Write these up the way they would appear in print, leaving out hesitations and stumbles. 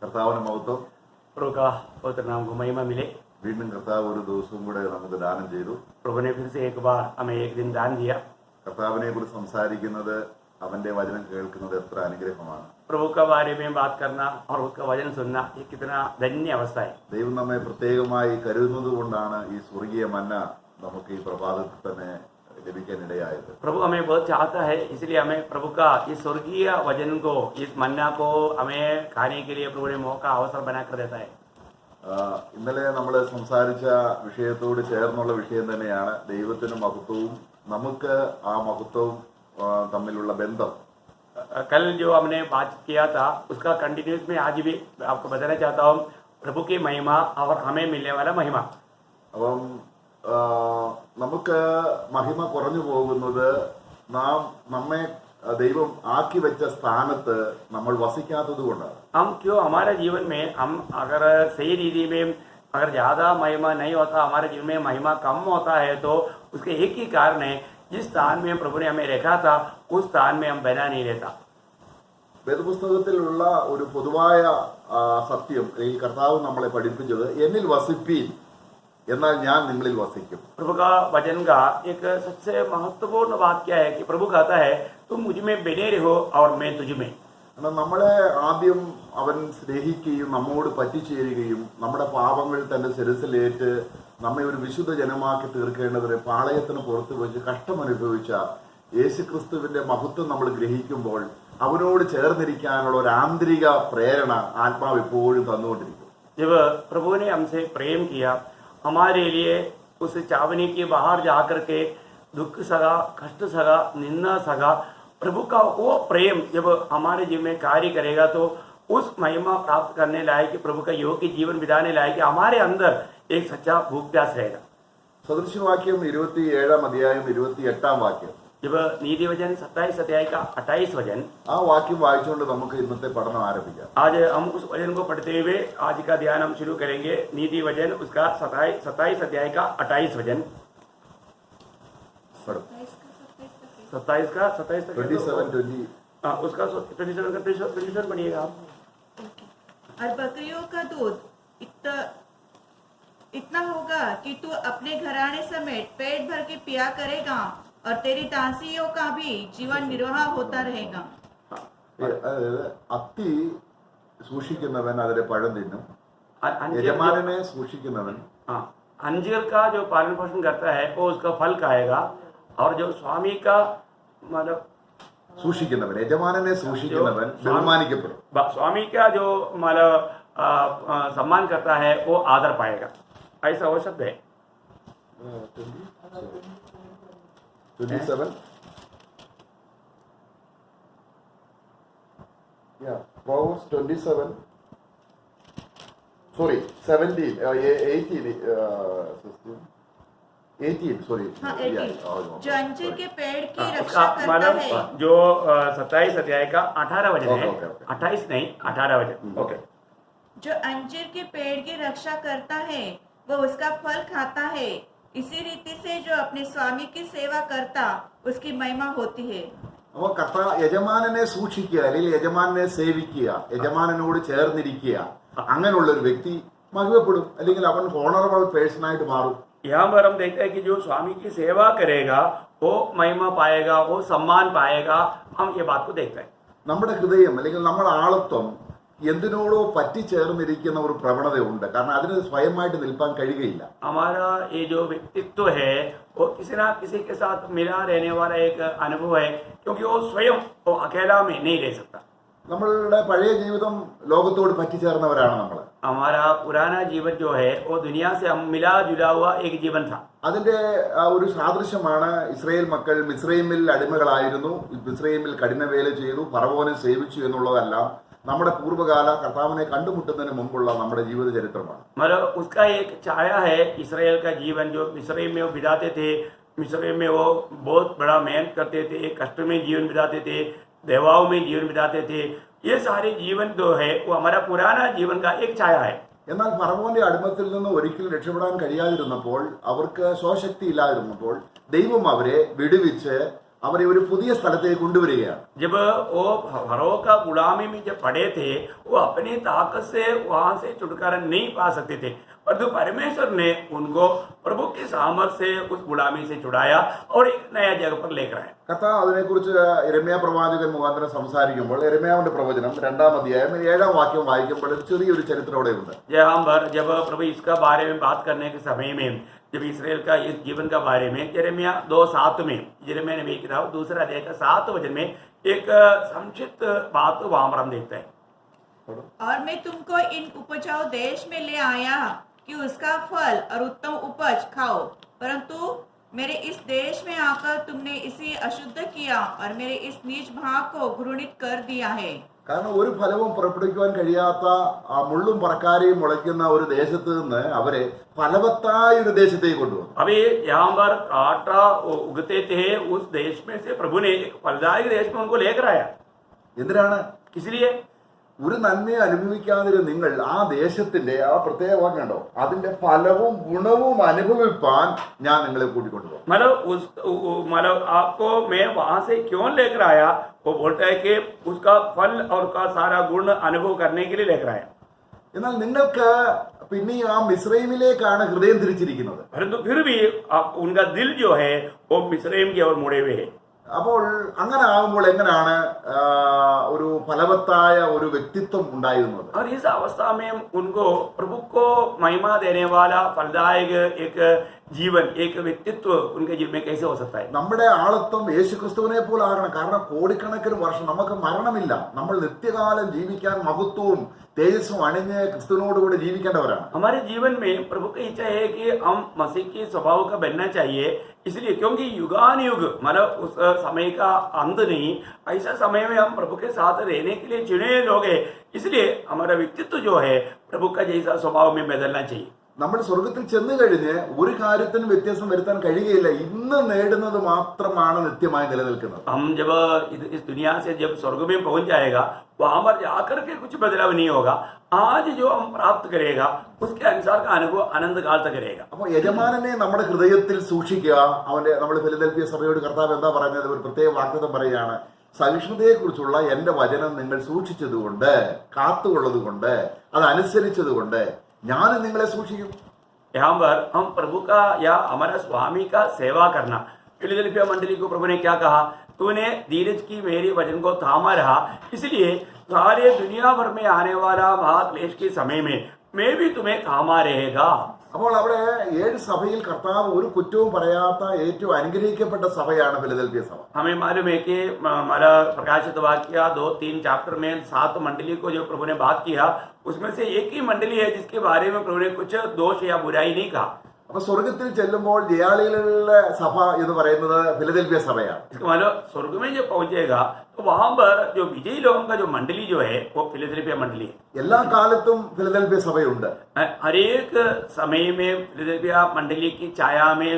കർത്താവിന് മഹത്വം. प्रभु का पवित्र नाम को महिमा मिले। വീണ്ടും കർത്താവ് ഒരു ദിവസവും കൂടെ നമുക്ക് ദാനം ചെയ്തു. प्रभु ने फिर से एक बार हमें एक दिन दान दिया। കർത്താവിനെ കുറിച്ച് സംസാരിക്കുന്നത്, അവന്റെ വചനം കേൾക്കുന്നത് എത്ര അനുഗ്രഹമാണ്. प्रभु के बारे में बात करना और उसका वचन सुनना ये कितना धन्य अवस्था है। ദൈവം നമ്മെ പ്രത്യേകമായി കരുതുന്നത് കൊണ്ടാണ് ഈ സ്വർഗീയ മന്ന നമുക്ക് ഈ പ്രഭാതത്തിൽ തന്നെ ലഭിക്കാനിടയായത്. प्रभु हमें बहुत चाहता है, इसलिए हमें प्रभु का इस स्वर्गीय वचन को, इस मन्ना को हमें खाने के लिए प्रभु ने मौका अवसर बनाकर देता है। ഇന്നലെ നമ്മൾ സംസാരിച്ച വിഷയത്തോട് ചേർന്നുള്ള വിഷയം തന്നെയാണ് ദൈവത്തിന് മഹത്വവും നമുക്ക് ആ മഹത്വവും തമ്മിലുള്ള ബന്ധം. कल जो हमने बात किया था उसका कंटिन्यूस में आज भी आपको बताना चाहता हूँ, प्रभु की महिमा और हमें मिलने वाला महिमा। അപ്പം നമുക്ക് മഹിമ കുറഞ്ഞു പോകുന്നത് നമ്മെ ദൈവം ആക്കി വെച്ച സ്ഥാനത്ത് നമ്മൾ വസിക്കാത്തത് കൊണ്ടാണ്. हम क्यों हमारे जीवन में हम अगर सही रीति में अगर ज़्यादा महिमा नहीं होता, हमारे जीवन में महिमा कम होता है, तो उसके एक ही कारण है, जिस स्थान में प्रभु ने हमें रखा था उस स्थान में हम बना नहीं रहता। വേദപുസ്തകത്തിലുള്ള ഒരു പൊതുവായ സത്യം ഈ കർത്താവ് നമ്മളെ പഠിപ്പിച്ചത്, എന്നിൽ വസിപ്പീൻ എന്നാൽ ഞാൻ നിങ്ങളിൽ വസിക്കും. प्रभु का वचन का एक सबसे महत्वपूर्ण बात क्या है कि प्रभु कहता है तुम मुझ में बने रहो और मैं तुझ में। എന്നാൽ നമ്മളെ ആദ്യം അവൻ സ്നേഹിക്കുകയും നമ്മോട് പറ്റിച്ചേരുകയും നമ്മുടെ പാപങ്ങൾ തന്റെ ശിരസിലേറ്റ് നമ്മെ ഒരു വിശുദ്ധ ജനമാക്കി തീർക്കേണ്ടതിന് പാളയത്തിന് പുറത്ത് വെച്ച് കഷ്ടമനുഭവിച്ച യേശുക്രിസ്തുവിന്റെ മഹത്വം നമ്മൾ ഗ്രഹിക്കുമ്പോൾ അവനോട് ചേർന്നിരിക്കാനുള്ള ഒരു ആന്തരിക പ്രേരണ ആത്മാവ് എപ്പോഴും തന്നുകൊണ്ടിരിക്കും. जब प्रभु ने हमसे प्रेम किया, हमारे लिए उस चावनी के बाहर जाकर के दुख सगा, कष्ट सगा, निंदा सगा, प्रभु का वो प्रेम जब हमारे जीवन में कार्य करेगा तो उस महिमा प्राप्त करने लायक, प्रभु का योग्य जीवन बिताने लायक हमारे अंदर एक सच्चा भूख प्यास रहेगा। സദൃശവാക്യം 27 അധ്യായം 28 വാക്യം, जब नीति वचन 27 अध्याय का 28 वचन, ആ വാക്യം വായിച്ചുകൊണ്ട് നമുക്ക് ഇന്നത്തെ പഠനം ആരംഭിക്കാം. आज हम उस वचन को पढ़ते हुए आज का ध्यान हम शुरू करेंगे। नीति वचन उसका 27 अध्याय का 28 वचन, 27 का 27 तक 27 उसका 27 पढ़िएगा आप। और बकरियों का दूध इतना होगा कि तू अपने घराने समेत पेट भर के पिया करेगा और तेरी दासियों का भी जीवन निर्वाह होता रहेगा। അത്തി സൂക്ഷിക്കുന്നവൻ അതിലെ പഴം തിന്നും, अंजीर യജമാനനെ സൂക്ഷിക്കുന്നവൻ अंजीर का जो पालन पोषण करता है वो उसका फल खाएगा, और जो स्वामी का मतलब സൂക്ഷിക്കുന്നവൻ, യജമാനനെ സൂക്ഷിക്കുന്നവൻ ബഹുമാനിക്കപ്പെടും. स्वामी का जो मतलब सम्मान करता है वो आदर पाएगा, ऐसा वो शब्द है। 27 Proverbs 27 sorry 17 18 sorry हाँ 18 जो अंजीर के पेड़ की उसका रक्षा करता मतलब है, जो 27 अध्याय का 18 वचन है, ओके। 28 नहीं 18 वचन, ओके। जो अंजीर के पेड़ की रक्षा करता है वह उसका फल खाता है, इसी रीति से जो अपने स्वामी की सेवा करता उसकी महिमा होती है। അപ്പോൾ യജമാനനെ സൂക്ഷിക്കുക, അല്ലെങ്കിൽ യജമാനനെ സേവിക്കുക, യജമാനനോട് ചേർന്നിരിക്കുക, അങ്ങനെയുള്ള ഒരു വ്യക്തി മഹിമപ്പെടും, അല്ലെങ്കിൽ അവൻ ഹോണറബിൾ പേഴ്സൺ ആയിട്ട് മാറും. यहाँ पर हम देखते हैं कि जो स्वामी की सेवा करेगा वो महिमा पाएगा, वो सम्मान पाएगा, हम ये बात को देखते हैं। നമ്മുടെ ഹൃദയം അല്ലെങ്കിൽ നമ്മുടെ ആളത്വം എന്തിനോടോ പറ്റിച്ചേർന്നിരിക്കുന്ന ഒരു പ്രവണതയുണ്ട്, കാരണം അതിന് സ്വയമായിട്ട് നിൽപ്പാൻ കഴിയുകയില്ല. हमारा ये जो व्यक्तित्व है वो किसी ना किसी के साथ मिला रहने वाला एक अनुभव है, क्योंकि वो स्वयं वो अकेला में नहीं रह सकता। നമ്മളുടെ പഴയ ജീവിതം ലോകത്തോട് പറ്റിച്ചേർന്നവരാണ് നമ്മൾ. हमारा पुराना जीवन जो है वो दुनिया से हम मिला जुला हुआ एक जीवन था। അതിന്റെ ഒരു സാദൃശ്യമാണ് ഇസ്രായേൽ മക്കൾ മിസ്രൈമിൽ അടിമകളായിരുന്നു, മിസ്രൈമിൽ കഠിനവേല ചെയ്തു, ഫറവോനെ സേവിച്ചു എന്നുള്ളതെല്ലാം നമ്മുടെ പൂർവ്വകാല കർത്താവിനെ കണ്ടുമുട്ടുന്നതിന് മുമ്പുള്ള നമ്മുടെ ജീവിത ചരിത്രമാണ്. मतलब उसका एक छाया है इसराइल का जीवन, जो मिस्र में वो बिताते थे। मिस्र में वो बहुत बड़ा मेहनत करते थे, कष्ट में जीवन बिताते थे, देवाओं में जीवन बिताते थे। ये सारे जीवन जो है वो हमारा पुराना जीवन का एक छाया है। എന്നാൽ ഫറവോന്റെ അടിമത്തിൽ നിന്ന് ഒരിക്കലും രക്ഷപ്പെടാൻ കഴിയാതിരുന്നപ്പോൾ, അവർക്ക് സ്വശക്തി ഇല്ലാതിരുന്നപ്പോൾ, ദൈവം അവരെ വിടുവിച്ച് അവരെ ഒരു പുതിയ സ്ഥലത്തേക്ക് കൊണ്ടുവരികയാണ്. जब वो फरो का गुलामी में जब पड़े थे, वो अपनी ताकत से वहां से छुटकारा नहीं पा सकते थे, परंतु परमेश्वर ने उनको प्रभु के सामर्थ्य से उस गुलामी से छुड़ाया और एक नया जगह पर लेकर आया. കർത്താവ് അതിനെക്കുറിച്ച് യിരെമ്യാ പ്രവാചകൻ മുഖാന്തരം സംസാരിക്കുമ്പോൾ യിരെമ്യാവിന്റെ പ്രവചനം 2-ാം അധ്യായം 7-ാം വാക്യം വായിക്കുമ്പോൾ ഒരു ചെറിയൊരു ചരിത്രം അവിടെയുണ്ട്. जब प्रभु इसका बारे में बात करने के समय में, जब इसराइल का इस जीवन का बारे में यिर्मयाह 2:7 में, यिर्मयाह नबी की किताब 2 अध्याय का 7 वचन में एक संक्षिप्त बात वहां पर हम देखते हैं. और मैं तुमको इन उपजाऊ देश में ले आया कि उसका फल और उत्तम उपज खाओ, परंतु मेरे इस देश में आकर तुमने इसे अशुद्ध किया और मेरे इस नीच भाग को घृणित कर दिया है. കാരണം ഒരു ഫലവും പുറപ്പെടുവിക്കുവാൻ കഴിയാത്ത ആ മുള്ളും പറക്കാരിയും മുളയ്ക്കുന്ന ഒരു ദേശത്ത് നിന്ന് അവരെ ഫലവത്തായ ഒരു ദേശത്തേക്ക് കൊണ്ടുവന്നു. अभी यहाँ पर आटा उगते थे, उस देश में से प्रभु ने एक फलदायक देश में उनको लेकर आया. എന്തിനാണ്? इसलिए ഒരു നന്മയെ അനുഭവിക്കാതിരുന്ന നിങ്ങൾ ആ ദേശത്തിന്റെ ആ പ്രത്യേക വാക്ക് കണ്ടോ, അതിന്റെ ഫലവും ഗുണവും അനുഭവിപ്പാൻ ഞാൻ നിങ്ങളെ കൂട്ടിക്കൊണ്ടുപോകും. मतलब आपको मैं वहां से क्यों लेकर आया, वो बोलता है कि उसका फल और उसका सारा गुण अनुभव करने के लिए लेकर आया. എന്നാൽ നിങ്ങൾക്ക് പിന്നെ ആ മിസ്രൈമിലേക്കാണ് ഹൃദയം തിരിച്ചിരിക്കുന്നത്. परंतु फिर भी उनका दिल जो है वो मिस्रैम की ओर मुड़े हुए है. അപ്പോൾ അങ്ങനെ ആകുമ്പോൾ എങ്ങനെയാണ് ഒരു ഫലവത്തായ ഒരു വ്യക്തിത്വം ഉണ്ടായിരുന്നത്? और इस अवस्था में उनको प्रभु को महिमा देने वाला फलदायक एक जीवन, एक व्यक्तित्व उनके जीवन में कैसे हो सकता है? നമ്മുടെ ആളത്വം യേശുക്രിസ്തുവിനെ പോലെ ആകണം. കാരണം കോടിക്കണക്കിന് വർഷം നമുക്ക് മരണമില്ല. നമ്മൾ നിത്യകാലം ജീവിക്കാൻ മഹത്വവും തേജസ്സും അണിഞ്ഞ് ക്രിസ്തുവിനോടുകൂടി ജീവിക്കേണ്ടവരാണ്. हमारे जीवन में प्रभु की इच्छा है कि हम मसीह के स्वभाव का बनना चाहिए. इसलिए क्योंकि युगानुयुग मतलब उस समय का अंत नहीं, ऐसा समय में हम प्रभु के साथ रहने के लिए चुने लोग हैं. इसलिए हमारा व्यक्तित्व जो है प्रभु का जैसा स्वभाव में बदलना चाहिए. നമ്മൾ സ്വർഗത്തിൽ ചെന്ന് കഴിഞ്ഞ് ഒരു കാര്യത്തിനും വ്യത്യാസം വരുത്താൻ കഴിയുകയില്ല. ഇന്ന് നേടുന്നത് മാത്രമാണ് നിത്യമായി നിലനിൽക്കുന്നത്. हम जब इस दुनिया से जब स्वर्ग में पहुंच जाएगा, वहां पर जाकर के कुछ बदलाव नहीं होगा. आज जो हम प्राप्त करेगा उसके अनुसार का अनुभव अनंत काल तक रहेगा. അപ്പോൾ യജമാനനെ നമ്മുടെ ഹൃദയത്തിൽ സൂക്ഷിക്കുക. നമ്മുടെ ഫിലദൽഫിയ സഭയോട് കർത്താവ് എന്താ പറയുന്നത്? ഒരു പ്രത്യേക വാഗ്ദത്തം പറയുകയാണ്, സഹിഷ്ണുതയെക്കുറിച്ചുള്ള എന്റെ വചനം നിങ്ങൾ സൂക്ഷിച്ചതുകൊണ്ട്, കാത്തുകൊള്ളതുകൊണ്ട്, അതനുസരിച്ചതുകൊണ്ട് ഞാൻ നിങ്ങളെ സൂക്ഷിക്കും. यहाँ पर हम प्रभु का या हमारा स्वामी का सेवा करना. फिलदेल्फिया मंडली को प्रभु ने क्या कहा? तूने धीरज की मेरी वचन को थामा रहा, इसलिए सारे दुनिया भर में आने वाला महाक्लेश के समय में मैं भी तुम्हें थामा रहेगा. അപ്പോൾ അവിടെ 7 സഭയിൽ കർത്താവ് ഒരു കുറ്റവും പറയാത്ത ഏറ്റവും അനുഗ്രഹിക്കപ്പെട്ട സഭയാണ് ഫിലദൽഫിയ സഭ. हमें मालूम है कि हमारा प्रकाशित वाक्य 2-3 चैप्टर में 7 मंडली को जो प्रभु ने बात किया, उसमें से एक ही मंडली है जिसके बारे में प्रभु ने कुछ दोष या बुराई नहीं कहा. അപ്പൊ സ്വർഗത്തിൽ ചെല്ലുമ്പോൾ ജയാളികളുടെ സഭ എന്ന് പറയുന്നത് ഫിലദൽഫിയ സഭയാണ്. इसका मतलब स्वर्ग में जब पहुंचेगा तो वहां पर जो विजयी लोगों का जो मंडली जो है वो फिलदेल्फिया मंडली है. എല്ലാ കാലത്തും ഫിലദൽഫിയ सभയുണ്ട്. हर एक समय में फिलदेल्फिया मंडली की छाया में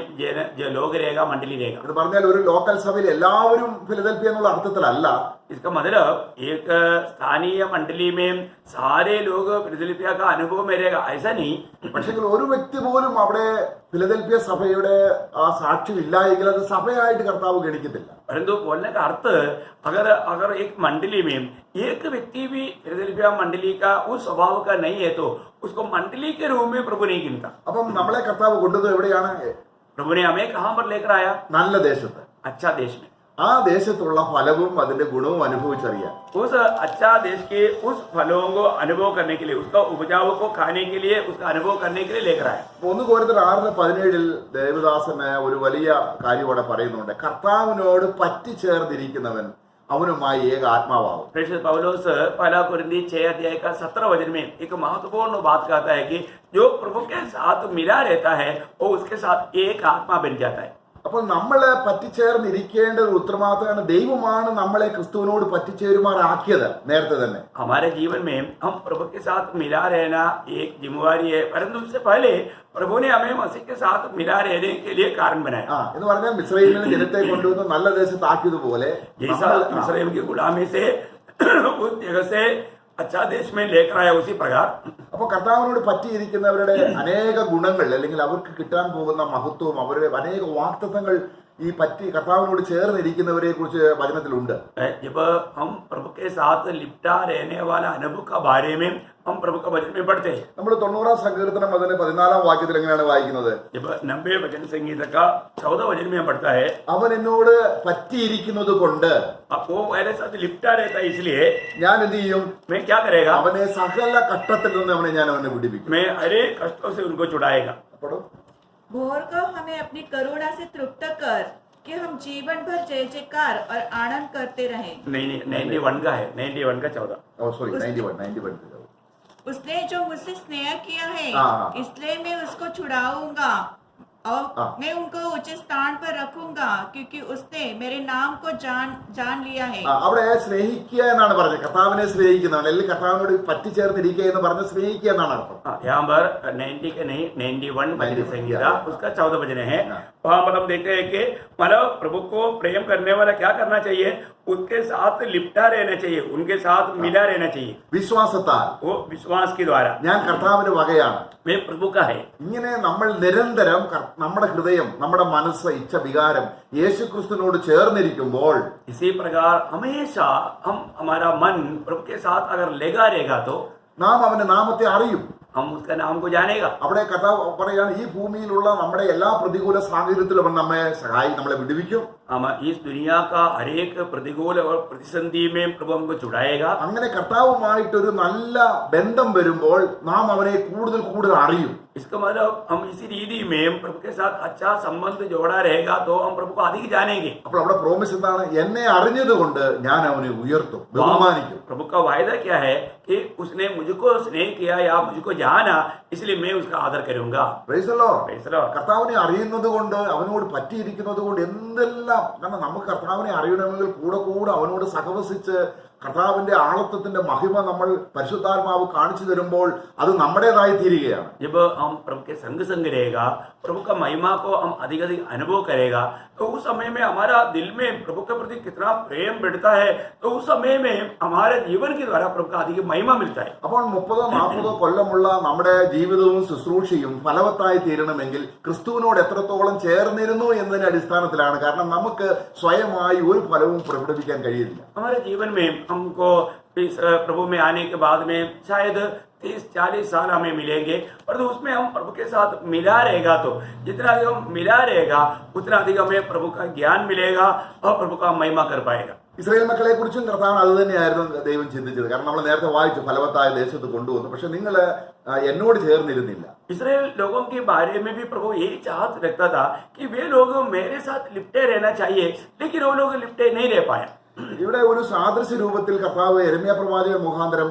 जो लोग रहेगा, मंडली रहेगा. എന്ന് പറഞ്ഞാൽ ഒരു ലോക്കൽ സഭയിൽ എല്ലാവരും ഫിലദൽഫിയ എന്നുള്ള അർത്ഥത്തിലല്ല. इसका मतलब एक स्थानीय मंडली में सारे लोग फिलदेल्फिया का अनुभव में रहेगा, ऐसा नहीं. പക്ഷേ ഒരു വ്യക്തി പോലും അവിടെ ഫിലദൽഫിയ സഭയുടെ ആ സാക്ഷ്യം ഇല്ല എങ്കിൽ അത് സഭയായിട്ട് കർത്താവ് ഗണിക്കത്തില്ല. परंतु बोलने का अर्थ अगर एक मंडली में एक व्यक्ति भी फिलदेल्फिया मंडली का उस स्वभाव का नहीं है तो उसको मंडली के रूप में प्रभु नहीं गिनता. അപ്പം നമ്മളെ കർത്താവ് കൊണ്ടുവന്നത് എവിടെയാണ്? प्रभु ने हमें कहां पर लेकर आया? നല്ല ദേശത്ത്. अच्छा देश में. ആ ദേശത്തുള്ള ഫലവും അതിന്റെ ഗുണവും അനുഭവിച്ചറിയാം. उस अच्छा देश के उस फलों को अनुभव करने के लिए, उसका उपजाऊ को खाने के लिए, उसका अनुभव करने के लिए लेकर आया. 1 കൊരിന്ത്യർ 6:17 ദേവദാസന് ഒരു വലിയ കാര്യം അവിടെ പറയുന്നുണ്ട്. കർത്താവിനോട് പറ്റിച്ചേർന്നിരിക്കുന്നവൻ അവനുമായി ഏക ആത്മാവാകും. प्रेषित पौलुस 1 कुरिन्थी 6 अध्याय का 17 वचन में एक महत्वपूर्ण बात कहता है कि जो प्रभु के साथ मिला रहता है वो उसके साथ एक आत्मा बन जाता है. അപ്പോൾ നമ്മളെ പറ്റിച്ചേർന്നിരിക്കേണ്ട ഒരു ഉത്തരവാദിത്തമാണ്. ദൈവമാണ് നമ്മളെ ക്രിസ്തുവിനോട് പറ്റിച്ചേരുമാറാക്കിയത് നേരത്തെ തന്നെ. हमारे जीवन में हम प्रभु के साथ मिला रहना एक जिम्मेवारी है, परंतु उससे पहले प्रभु ने हमें मसीह के साथ मिला रहने के लिए कारण बनाया. എന്ന് പറഞ്ഞാൽ മിസ്രൈമിൽ ജനത്തെ കൊണ്ടുവന്ന് നല്ല ദേശത്താക്കിയതുപോലെ जैसा मिस्रैम की गुलामी से उस जगह से अच्छा देश में लेकर आया, उसी प्रकार അപ്പോൾ കർത്താവിനോട് പറ്റിയിരിക്കുന്നവരുടെ അനേക ഗുണങ്ങൾ അല്ലെങ്കിൽ അവർക്ക് കിട്ടാൻ പോകുന്ന മഹത്വവും അവരുടെ അനേക വാഗ്ദത്തങ്ങൾ ഈ പറ്റി കർത്താവിനോട് ചേർന്നിരിക്കുന്നവരെ കുറിച്ച് വചനത്തിലുണ്ട്. जब हम प्रभु के साथ लिपटा रहने वाला अनुभव का बारे में हम प्रभु का वचन में पढ़ते हैं. നമ്മൾ 90-ാം സങ്കീർത്തനം അതിന് 14-ാം വാക്യത്തിൽ എങ്ങനെയാണ് വായിക്കുന്നത്? जब 90 वचन संगीत का 14 वचन में हम पढ़ता है, അവൻ എന്നോട് പറ്റിയിരിക്കുന്നത് കൊണ്ട് वो मेरे साथ लिपटा रहता है, इसलिए ഞാൻ എന്ത് ചെയ്യും? मैं क्या करेगा? അവനെ സകല കഷ്ടത്തിൽ നിന്ന് അവനെ വിടിപ്പിക്കും. मैं हरे कष्टों से उनको छुड़ाएगा. അപ്പോൾ भोर को हमें अपनी करुणा से तृप्त कर कि हम जीवन भर जय जयकार और आनंद करते रहें। नहीं 91 का है, 91 का 14. സോറി 91. उसने जो मुझसे स्नेह किया है हाँ। इसलिए मैं उसको छुड़ाऊंगा और हाँ। मैं उनको उचित स्थान पर रखूंगा क्योंकि उसने मेरे नाम को जान लिया है। അവിടെ സ്നേഹിക്കുക എന്നാണ് പറഞ്ഞത്. കർത്താവിനെ സ്നേഹിക്കുന്നതാണ്, അല്ലെങ്കിൽ കർത്താവിനോട് പറ്റിച്ചേർന്നിരിക്കുക എന്ന് പറഞ്ഞ് സ്നേഹിക്കുക എന്നാണ് അർത്ഥം. यहाँ पर 90 के नहीं 91 वचन संगीता उसका 14 वचन है. हाँ। वहां पर हम देखते हैं कि मतलब प्रभु को प्रेम करने वाला क्या करना चाहिए? उसके साथ लिपटा रहना चाहिए, उनके साथ मिला रहना चाहिए. വിശ്വാസത്താൽ वो विश्वास के द्वारा ഞാൻ കർത്താവിന്റെ വകയാണ്. मैं प्रभु का है. ഇങ്ങനെ നമ്മൾ നിരന്തരം നമ്മുടെ ഹൃദയം, നമ്മുടെ മനസ്സ്, ഇച്ഛ, വികാരം യേശുക്രിസ്തുവിനോട് ചേർന്നിരിക്കുമ്പോൾ इसी प्रकार हमेशा हम हमारा मन प्रभु के साथ अगर लगा रहेगा तो നാം അവന്റെ നാമത്തെ അറിയും. हम उसका नाम को जानेगा. അവിടെ കർത്താവ് പറയാണ്, ഈ ഭൂമിയിലുള്ള നമ്മുടെ എല്ലാ പ്രതികൂല സാഹചര്യത്തിലും അവൻ നമ്മളെ വിടുവിക്കും. हम इस दुनिया का हर एक प्रतिकूल और प्रतिसंधि में प्रभु हमको छुड़ाएगा. അങ്ങനെ കർത്താവുമായിട്ടൊരു നല്ല ബന്ധം വരുമ്പോൾ നാം അവനെ കൂടുതൽ അറിയും. इसका मतलब हम इसी रीति में प्रभु के साथ अच्छा संबंध जोड़ा रहेगा तो हम प्रभु को अधिक जानेंगे. അപ്പോൾ അവിടെ പ്രോമിസ് എന്താണ്? എന്നെ അറിഞ്ഞതുകൊണ്ട് ഞാൻ അവനെ ഉയർത്തും, ബഹുമാനിക്കും. प्रभु का वायदा क्या है कि उसने मुझको स्नेह किया या मुझको जाना, इसलिए मैं उसका आदर करूंगा. Praise the Lord. Praise the Lord. കർത്താവിനെ അറിയുന്നത് കൊണ്ട്, അവനോട് പറ്റിയിരിക്കുന്നത് കൊണ്ട് എന്തെല്ലാം, കാരണം നമുക്ക് കർത്താവിനെ അറിയണമെങ്കിൽ കൂടെ അവനോട് സഹവസിച്ച് കർത്താവിന്റെ ആളത്വത്തിന്റെ മഹിമ നമ്മൾ പരിശുദ്ധാത്മാവ് കാണിച്ചു തരുമ്പോൾ അത് നമ്മുടേതായി തീരുകയാണ്. जब हम प्रभु के संग रहेगा, प्रभु का महिमा को हम अधिक अनुभव करेगा, तो उस समय में हमारा दिल में प्रभु के प्रति कितना प्रेम बढ़ता है, तो उस समय में हमारे जीवन के द्वारा प्रभु का अधिक महिमा मिलता है. അപ്പോൾ 30-40 കൊല്ലമുള്ള നമ്മുടെ ജീവിതവും ശുശ്രൂഷയും ഫലവത്തായി തീരണമെങ്കിൽ ക്രിസ്തുവിനോട് എത്രത്തോളം ചേർന്നിരുന്നു എന്നതിന്റെ അടിസ്ഥാനത്തിലാണ്. കാരണം നമുക്ക് സ്വയമായി ഒരു ഫലവും പ്രകടിപ്പിക്കാൻ കഴിയില്ല. हमारे जीवन में हमको इस प्रभु में आने के बाद में शायद 30-40 साल हमें मिलेंगे, पर तो उसमें हम प्रभु के साथ मिला रहेगा तो जितना अधिक हम मिला रहेगा उतना अधिक हमें प्रभु का ज्ञान मिलेगा और प्रभु का महिमा कर पाएगा. ഇസ്രായേൽ മക്കളെ കുറിച്ചും കർത്താവ് അത് തന്നെയായിരുന്നു ദൈവം ചിന്തിച്ചത്. കാരണം നമ്മൾ നേരത്തെ വായിച്ചു, ഫലവത്തായ ദേശത്ത് കൊണ്ടുവന്നു, പക്ഷെ നിങ്ങൾ എന്നോട് ചേർന്നിരുന്നില്ല. इसराइल लोगों के बारे में भी प्रभु यही चाहत रखता था कि वे लोग मेरे साथ लिपटे रहना चाहिए, लेकिन वो लोग लिपटे नहीं रह पाए. ഇവിടെ ഒരു സാദൃശ്യ രൂപത്തിൽ കർത്താവ് യെരമ്യാ പ്രവാചകൻ മുഖാന്തരം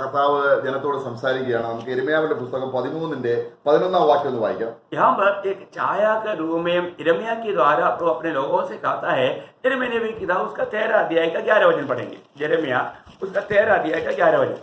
കർത്താവ് ജനത്തോട് സംസാരിക്കുകയാണ്. നമുക്ക് യെരമ്യാവിന്റെ പുസ്തകം 13-11 വാക്യം ഒന്ന് വായിക്കാം. यहाँ पर एक छाया के रूप में यिर्मयाह के द्वारा प्रभु अपने लोगों से कहता है. यिर्मयाह ने भी किताब उसका 13 अध्याय का 11 वचन पढ़ेंगे. यिर्मयाह उसका 13 अध्याय का 11 वचन.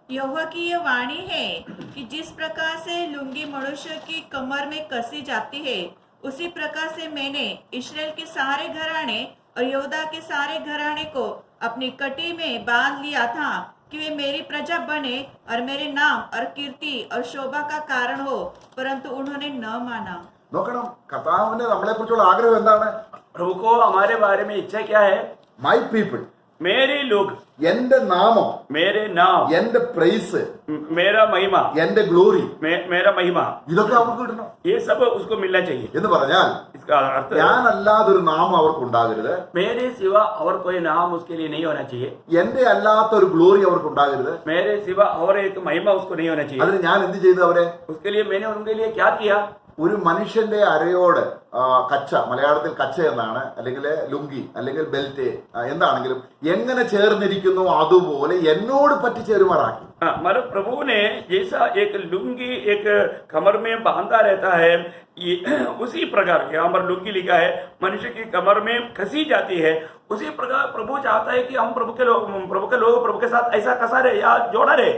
यहोवा की यह वाणी है कि जिस प्रकार से लुंगी मनुष्य की कमर में कसी जाती है, उसी प्रकार से मैंने इस्राएल के सारे घराने और यहूदा के सारे घराने को अपनी कटी में बांध लिया था कि वे मेरी प्रजा बने और मेरे नाम और कीर्ति और शोभा का कारण हो, परंतु उन्होंने न माना. നോക്കണം, കർത്താവിന് നമ്മളെ കുറിച്ചുള്ള ആഗ്രഹം എന്താണ്? प्रभु को हमारे बारे में इच्छा क्या है? മൈ പീപ്പിൾ, मेरे लोग, എന്റെ നാമം, मेरे नाम, എന്റെ പ്രൈസ്, मेरा महिमा, എന്റെ ഗ്ലോറി, मेरा महिमा, ഇതൊക്കെ അവർക്ക് കിട്ടണം ये सब उसको मिलना चाहिए. എന്ന് പറഞ്ഞാൽ इसका अर्थ ഞാനല്ലാതൊരു നാമം അവർക്ക് ഉണ്ടാകരുത്, मेरे सिवा और कोई नाम उसके लिए नहीं होना चाहिए, എന്റെ അല്ലാത്തൊരു ഗ്ലോറി അവർക്ക് ഉണ്ടാകരുത്. मेरे सिवा और एक महिमा उसको नहीं होना चाहिए. അതിന് ഞാൻ എന്ത് ചെയ്തു? അവരെ उसके लिए मैंने उनके लिए क्या किया? ഒരു മനുഷ്യന്റെ അരയോട് കച്ച, മലയാളത്തിൽ കച്ച എന്നാണ്, അല്ലെങ്കിൽ ലുങ്കി, അല്ലെങ്കിൽ ബെൽറ്റ്, എന്താണെങ്കിലും എങ്ങനെ ചേർന്നിരിക്കുന്നു അതുപോലെ എന്നോട് പറ്റിച്ചേരുമാറാക്കി. मतलब प्रभु ने जैसा एक लुंगी एक कमर में बांधा रहता है, उसी प्रकार यहाँ पर लुंगी लिखा है मनुष्य की कमर में कसी जाती है, उसी प्रकार प्रभु चाहता है कि हम प्रभु के लोग प्रभु के साथ ऐसा कसा रहे या जोड़ा रहे.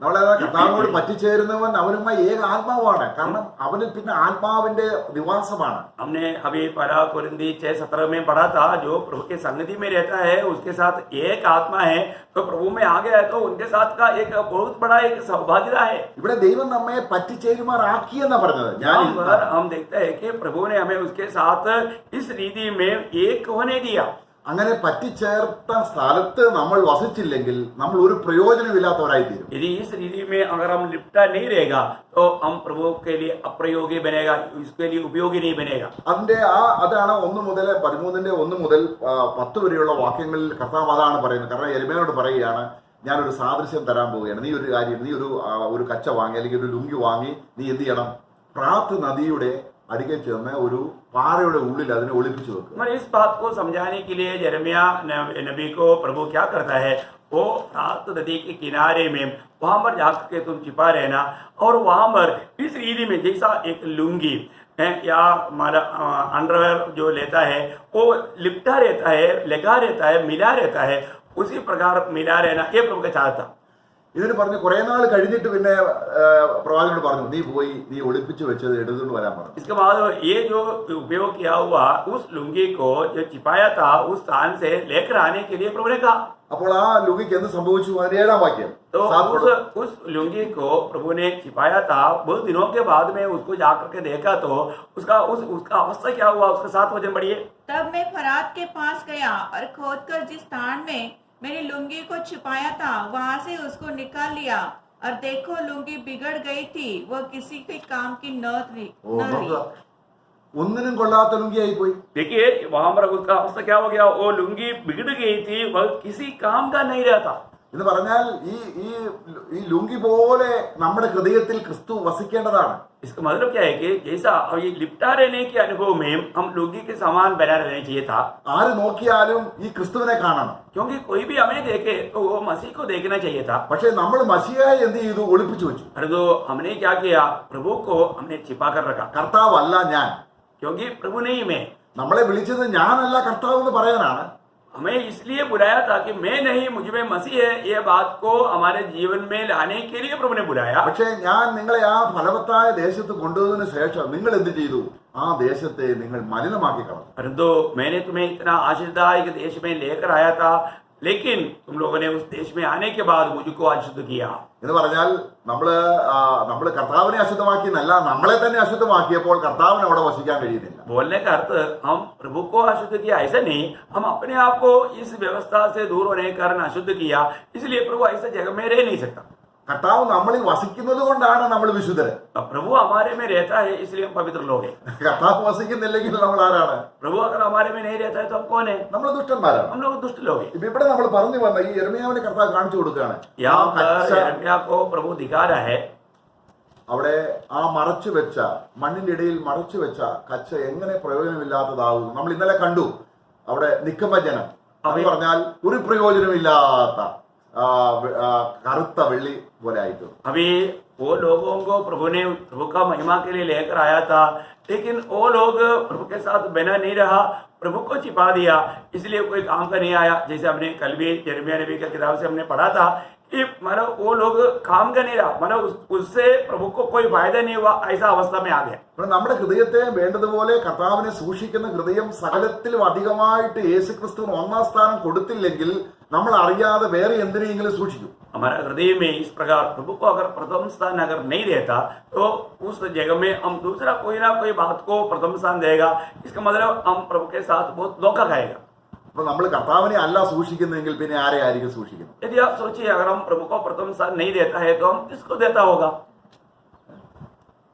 നമ്മളെ കർത്താവിനോട് പറ്റിച്ചേരുന്നവൻ അവനുമായി ഏക ആത്മാവാണ്. കാരണം അവന് പിന്നെ ആത്മാവിന്റെ നിവാസമാണ്. हमने अभी पढ़ा कुरिन्दी 6:17 में पढ़ा था, जो प्रभु के संगति में रहता है उसके साथ एक आत्मा है, तो प्रभु में आ गया है तो उनके साथ का एक बहुत बड़ा एक सौभाग्यता है। ഇവിടെ ദൈവം നമ്മെ പറ്റിച്ചേരുമാറാക്കി എന്നാ പറഞ്ഞത്. यहाँ पर हम देखते हैं कि प्रभु ने हमें उसके साथ इस रीति में एक होने दिया। അങ്ങനെ പറ്റിച്ചേർത്ത സ്ഥലത്ത് നമ്മൾ വസിച്ചില്ലെങ്കിൽ നമ്മൾ ഒരു പ്രയോജനമില്ലാത്തവരായി തീരും. यदि इस रीति में अगर हम लिपटा नहीं रहेगा तो हम प्रभु के लिए अप्रयोगी बनेगा, इसके लिए उपयोगी नहीं बनेगा। അതിന്റെ അതാണ് 1 മുതൽ 13 1 മുതൽ 10 വരെയുള്ള വാക്യങ്ങളിൽ കർത്താവ് അതാണ് പറയുന്നത്. കാരണം യെരമ്യായോട് പറയുകയാണ്, ഞാനൊരു സാദൃശ്യം തരാൻ പോവുകയാണ്. നീ ഒരു കാര്യം, നീ ഒരു കച്ച വാങ്ങി അല്ലെങ്കിൽ ഒരു ലുങ്കി വാങ്ങി നീ എന്ത് ചെയ്യണം? പ്രാത്ത് നദിയുടെ അടികെ ചെന്ന് ഒരു പാറയുടെ ഉള്ളിൽ അതിനെ ഒളിപ്പിച്ചു വെക്കുക. इस बात को समझाने के लिए यिर्मयाह नबी को प्रभु क्या करता है, वो फ्रात नदी के किनारे में वहां पर जाकर के तुम छिपा रहना, और वहां पर इस रीति में जैसा एक लुंगी या हमारा अंडरवेयर जो लेता है वो लिपटा रहता है, लगा रहता है, मिला रहता है, उसी प्रकार मिला रहना ये प्रभु का चाहता। ഇതിന് പറഞ്ഞ് കുറെ നാൾ കഴിഞ്ഞിട്ട് പിന്നെ പ്രവാചകനോട് പറഞ്ഞു, നീ പോയി നീ ഒളിപ്പിച്ചു വെച്ചത് എടുത്തുകൊണ്ട് വരാൻ പറഞ്ഞു. इसके बाद ये जो उपयोग किया हुआ उस लुंगी को जो छिपाया था उस स्थान से लेकर आने के लिए प्रभु ने कहा। അപ്പോൾ ആ ലുങ്കിക്ക് എന്ത് സംഭവിച്ചു? അതിന്റെ 7-ാം വാക്യം. तो उस लुंगी को प्रभु ने छिपाया था, बहुत दिनों के बाद में उसको जाकर के देखा तो उसका अवस्था क्या हुआ? उसका 7 वचन बढ़िए। तब मैं फरात के पास गया और खोदकर जिस स्थान में मेरी लुंगी को छिपाया था वहां से उसको निकाल लिया, और देखो लुंगी बिगड़ गई थी, वह किसी के काम की न रही। ഒന്നിനും കൊള്ളാത്ത ലുങ്കിയായി പോയി. देखिए वहां पर उसका अवस्था क्या हो गया? वो लुंगी बिगड़ गई थी, वह किसी काम का नहीं रहता। എന്ന് പറഞ്ഞാൽ ഈ ലുങ്കി പോലെ നമ്മുടെ ഹൃദയത്തിൽ ക്രിസ്തു വസിക്കേണ്ടതാണ്. इसका मतलब क्या है कि जैसा ये लिपटा रहने के अनुभव में हम लुंगी के समान बना रहना चाहिए था। ആര് നോക്കിയാലും ഈ ക്രിസ്തുവിനെ കാണണം. क्योंकि कोई भी हमें देखे तो वो मसीह को देखना चाहिए था। പക്ഷെ നമ്മൾ മസിഹായെ എന്ത് ചെയ്തു? ഒളിപ്പിച്ചു വെച്ചു. परंतु हमने क्या किया? प्रभु को हमने छिपा कर रखा। കർത്താവല്ല ഞാൻ, क्योंकि प्रभु नहीं मैं। നമ്മളെ വിളിച്ചത് ഞാനല്ല കർത്താവ് എന്ന് പറയാനാണ്. हमें इसलिए बुलाया था कि मैं नहीं, मुझ में मसीह है, ये बात को हमारे जीवन में लाने के लिए प्रभु ने बुलाया। പക്ഷെ ഞാൻ നിങ്ങളെ ആ ഫലവത്തായ ദേശത്ത് കൊണ്ടുവന്നതിന് ശേഷം നിങ്ങൾ എന്ത് ചെയ്തു? ആ ദേശത്തെ നിങ്ങൾ മലിനമാക്കി കളഞ്ഞു. परंतु मैंने तुम्हें इतना आशीर्वाद देश में लेकर आया था, लेकिन तुम लोगों ने उस देश में आने के बाद मुझको अशुद्ध किया। എന്ന് പറഞ്ഞാൽ നമ്മള് കർത്താവിനെ അശുദ്ധമാക്കിയെന്നല്ല, നമ്മളെ തന്നെ അശുദ്ധമാക്കിയപ്പോൾ കർത്താവിന് അവിടെ വസിക്കാൻ കഴിയുന്നില്ല. बोलने का अर्थ हम प्रभु को अशुद्ध किया ऐसा नहीं, हम अपने आप को इस व्यवस्था से दूर होने के कारण अशुद्ध किया, इसलिए प्रभु ऐसे जगह में रह नहीं सकता। കർത്താവ് നമ്മളിൽ വസിക്കുന്നത് കൊണ്ടാണ് നമ്മൾ വിശുദ്ധര്. प्रभु हमारे में रहता है इसलिए हम पवित्र लोग हैं। കർത്താവ് വസിക്കുന്നില്ലെങ്കിൽ നമ്മൾ ആരാണ്? प्रभु अगर हमारे में नहीं रहता है तो हम कौन है? നമ്മൾ ദുഷ്ടന്മാരാണ്. हम लोग दुष्ट लोग हैं। ഇപ്പൊ ഇവിടെ നമ്മൾ പറഞ്ഞു വന്ന ഈ യെരമ്യാവിനെ കർത്താവ് കാണിച്ചു കൊടുക്കുകയാണ്. यहाँ पर यिर्मयाह को प्रभु दिखा रहा है, അവിടെ ആ മറച്ചു വെച്ച മണ്ണിന്റെ ഇടയിൽ മറച്ചു വെച്ച കച്ച എങ്ങനെ പ്രയോജനമില്ലാത്തതാകും. നമ്മൾ ഇന്നലെ കണ്ടു അവിടെ നിക്കമജനം എന്ന് പറഞ്ഞാൽ ഒരു പ്രയോജനമില്ലാത്ത കറുത്ത വെള്ളി പോലെ ആയിട്ട്. अभी वो लोगों को प्रभु का महिमा के लिए लेकर आया था, लेकिन वो लोग प्रभु के साथ बना नहीं रहा, प्रभु को छिपा दिया, इसलिए कोई काम का नहीं आया। जैसे हमने कल भी यिर्मयाह नबी की किताब से हमने पढ़ा था कि मतलब वो लोग काम का नहीं रहा, मतलब उससे प्रभु को कोई फायदा नहीं हुआ, ऐसा अवस्था में आ गया। നമ്മുടെ ഹൃദയത്തെ വേണ്ടതുപോലെ കർത്താവിനെ സൂക്ഷിക്കുന്ന ഹൃദയം സകലത്തിലും അധികമായിട്ട് യേശുക്രിസ്തുവിന് 1-ാം സ്ഥാനം കൊടുത്തില്ലെങ്കിൽ നമ്മൾ അറിയാതെ വേറെ എന്തിനെങ്കിലും സൂക്ഷിക്കും. हमारा हृदय में इस प्रकार प्रभु को अगर प्रथम स्थान अगर नहीं रहता तो उस जगह में हम दूसरा कोई ना कोई बात को प्रथम स्थान देगा, इसका मतलब हम प्रभु के साथ बहुत धोखा खाएगा। അപ്പൊ നമ്മൾ കർത്താവിനെ അല്ല സൂക്ഷിക്കുന്നെങ്കിൽ പിന്നെ ആരെ ആയിരിക്കും സൂക്ഷിക്കുന്നത്? यदि आप सोचिए अगर हम प्रभु को प्रथम स्थान नहीं देता है तो हम किसको देता होगा?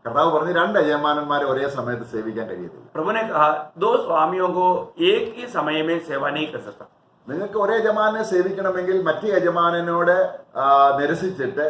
കർത്താവ് പറഞ്ഞു 2 യജമാനന്മാരെ ഒരേ സമയത്ത് സേവിക്കാൻ കഴിയത്തില്ല. प्रभु ने कहा 2 स्वामियों को एक ही समय में सेवा नहीं कर सकता। നിങ്ങൾക്ക് ഒരേ യജമാനെ സേവിക്കണമെങ്കിൽ മറ്റേ യജമാനോട് നിരസിച്ചിട്ട്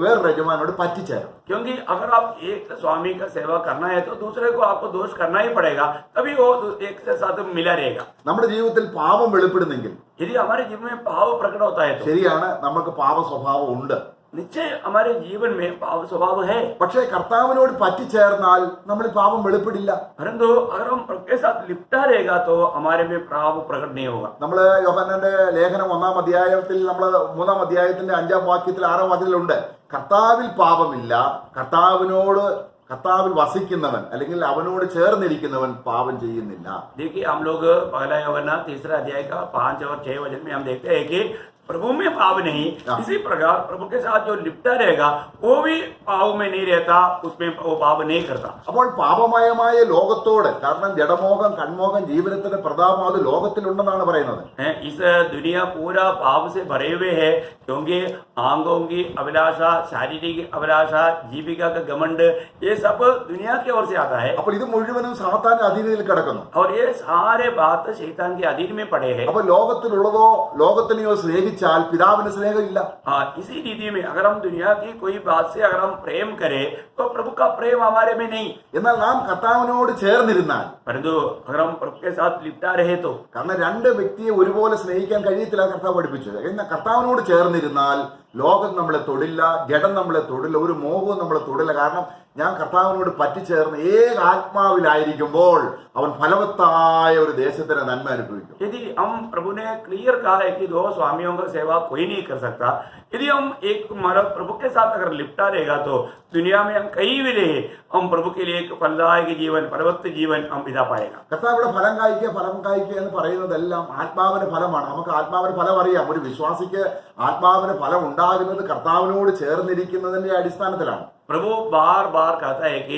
വേറൊരു യജമാനോട് പറ്റിച്ചേരും. क्योंकि अगर आप एक स्वामी का सेवा करना है तो दूसरे को आपको दोष करना ही पड़ेगा, तभी वो एक से साथ मिला रहेगा। നമ്മുടെ ജീവിതത്തിൽ പാപം വെളിപ്പെടുന്നെങ്കിൽ, यदि हमारे जीवन में पाप प्रकट होता है तो ശരിയാണ്, നമുക്ക് പാപ സ്വഭാവം ഉണ്ട്. निश्चय हमारे जीवन में पाप स्वभाव है, പക്ഷേ കർത്താവിനോട് പറ്റിച്ചേർന്നാൽ നമ്മൾ പാപം വെളിപ്പെടില്ല. परंतु अगर हम प्रभु के साथ लिपटा रहेगा तो हमारे में पाप प्रकट नहीं होगा. നമ്മൾ യോഹന്നാന്റെ ലേഖനം 1-ാം അധ്യായത്തിൽ നമ്മൾ 3-ാം അധ്യായത്തിന്റെ 5-ാം വാക്യത്തിൽ 6-ാം വാക്യത്തിലുണ്ട്, കർത്താവിൽ പാപമില്ല, കർത്താവിൽ വസിക്കുന്നവൻ അല്ലെങ്കിൽ അവനോട് ചേർന്നിരിക്കുന്നവൻ പാപം ചെയ്യുന്നില്ല. देखिए हम लोग पहला यूहन्ना 3रा अध्याय का 5 और 6 वचन में हम देखते हैं कि प्रभु में पाप नहीं, इसी प्रकार प्रभु के साथ जो लिपटा रहेगा वो भी पाप में नहीं रहता, उसमें वो पाप नहीं करता. അപ്പോൾ പാപമയമായ ലോകത്തോട്, കാരണം ജഡമോഹം കൺമോഹം ജീവിതത്തിന്റെ പ്രതാപം അത് ലോകത്തിലുണ്ടെന്നാണ് പറയുന്നത്. इस दुनिया पूरा पाप से भरे हुए है, क्योंकि आंगों की अभिलाषा, शारीरिक अभिलाषा, जीविका का घमंड, ये सब दुनिया की ओर से आता है. അപ്പോൾ ഇത് മുഴുവനും സാത്താന്റെ അധീനതയിൽ കിടക്കുന്നു. और ये सारे बात शैतान के अधीन में पड़े हैं. അപ്പോൾ ലോകത്തിലുള്ളതോ ലോകത്തിനെയോ സ്നേഹിച്ചാൽ പിതാവിന് സ്നേഹമില്ല. इसी रीति में अगर हम दुनिया की कोई बात से अगर हम प्रेम करें तो प्रभु का प्रेम हमारे में नहीं. എന്നാൽ നാം കർത്താവിനോട് ചേർന്നിരുന്നാൽ, परंतु अगर हम प्रभु के साथ लिपटा रहे तो, കാരണം രണ്ട് വ്യക്തിയെ ഒരുപോലെ സ്നേഹിക്കാൻ കഴിയത്തില്ല കർത്താവ് പഠിപ്പിച്ചത്. എന്നാൽ കർത്താവിനോട് ചേർന്നിരുന്നാൽ ലോകം നമ്മളെ തൊടില്ല, ജഡം നമ്മളെ തൊടില്ല, ഒരു മോഹവും നമ്മളെ തൊടില്ല. കാരണം ഞാൻ കർത്താവിനോട് പറ്റിച്ചേർന്ന് ഏക ആത്മാവിലായിരിക്കുമ്പോൾ അവൻ ഫലവത്തായ ഒരു ദേശത്തിന്റെ നന്മ അനുഭവിക്കും. यदि हम प्रभु ने क्लियर कहा है कि दो स्वामियों का सेवा कोई नहीं कर सकता, यदि हम एक मतलब प्रभु के साथ अगर लिपटा रहेगा तो दुनिया में हम कहीं भी रहे, हम प्रभु के लिए एक फलदायक जीवन, फलवत्त जीवन हम बिता पाएगा. കർത്താവിടെ ഫലം കായ്ക്കുക എന്ന് പറയുന്നതെല്ലാം ആത്മാവിന്റെ ഫലമാണ്. നമുക്ക് ആത്മാവിന്റെ ഫലം അറിയാം. ഒരു വിശ്വാസിക്ക് ആത്മാവിന്റെ ഫലം ഉണ്ടാകുന്നത് കർത്താവിനോട് ചേർന്നിരിക്കുന്നതിന്റെ അടിസ്ഥാനത്തിലാണ്. प्रभु बार बार कहता है कि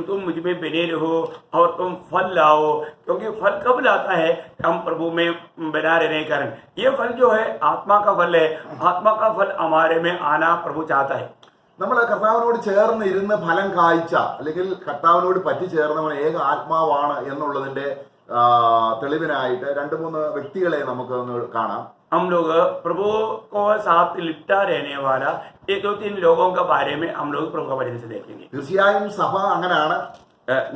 तुम मुझ में बने रहो और तुम फल लाओ, क्योंकि फल कब लाता है, हम प्रभु में बना रहने के कारण. ये फल जो है आत्मा का फल है, आत्मा का फल हमारे में आना प्रभु चाहता है. നമ്മൾ കർത്താവിനോട് ചേർന്ന് ഇരുന്ന് ഫലം കായ്ച്ച അല്ലെങ്കിൽ കർത്താവിനോട് പറ്റിച്ചേർന്നവൻ ഏക ആത്മാവാണ് എന്നുള്ളതിന്റെ തെളിവിനായിട്ട് 2-3 വ്യക്തികളെ നമുക്ക് ഒന്ന് കാണാം. हम लोग प्रभु को साथ लिपटा रहने वाला 1-2-3 लोगों के बारे में हम लोग प्रभु का वचन से देखेंगे. തീർച്ചയായും സഭ അങ്ങനെയാണ്.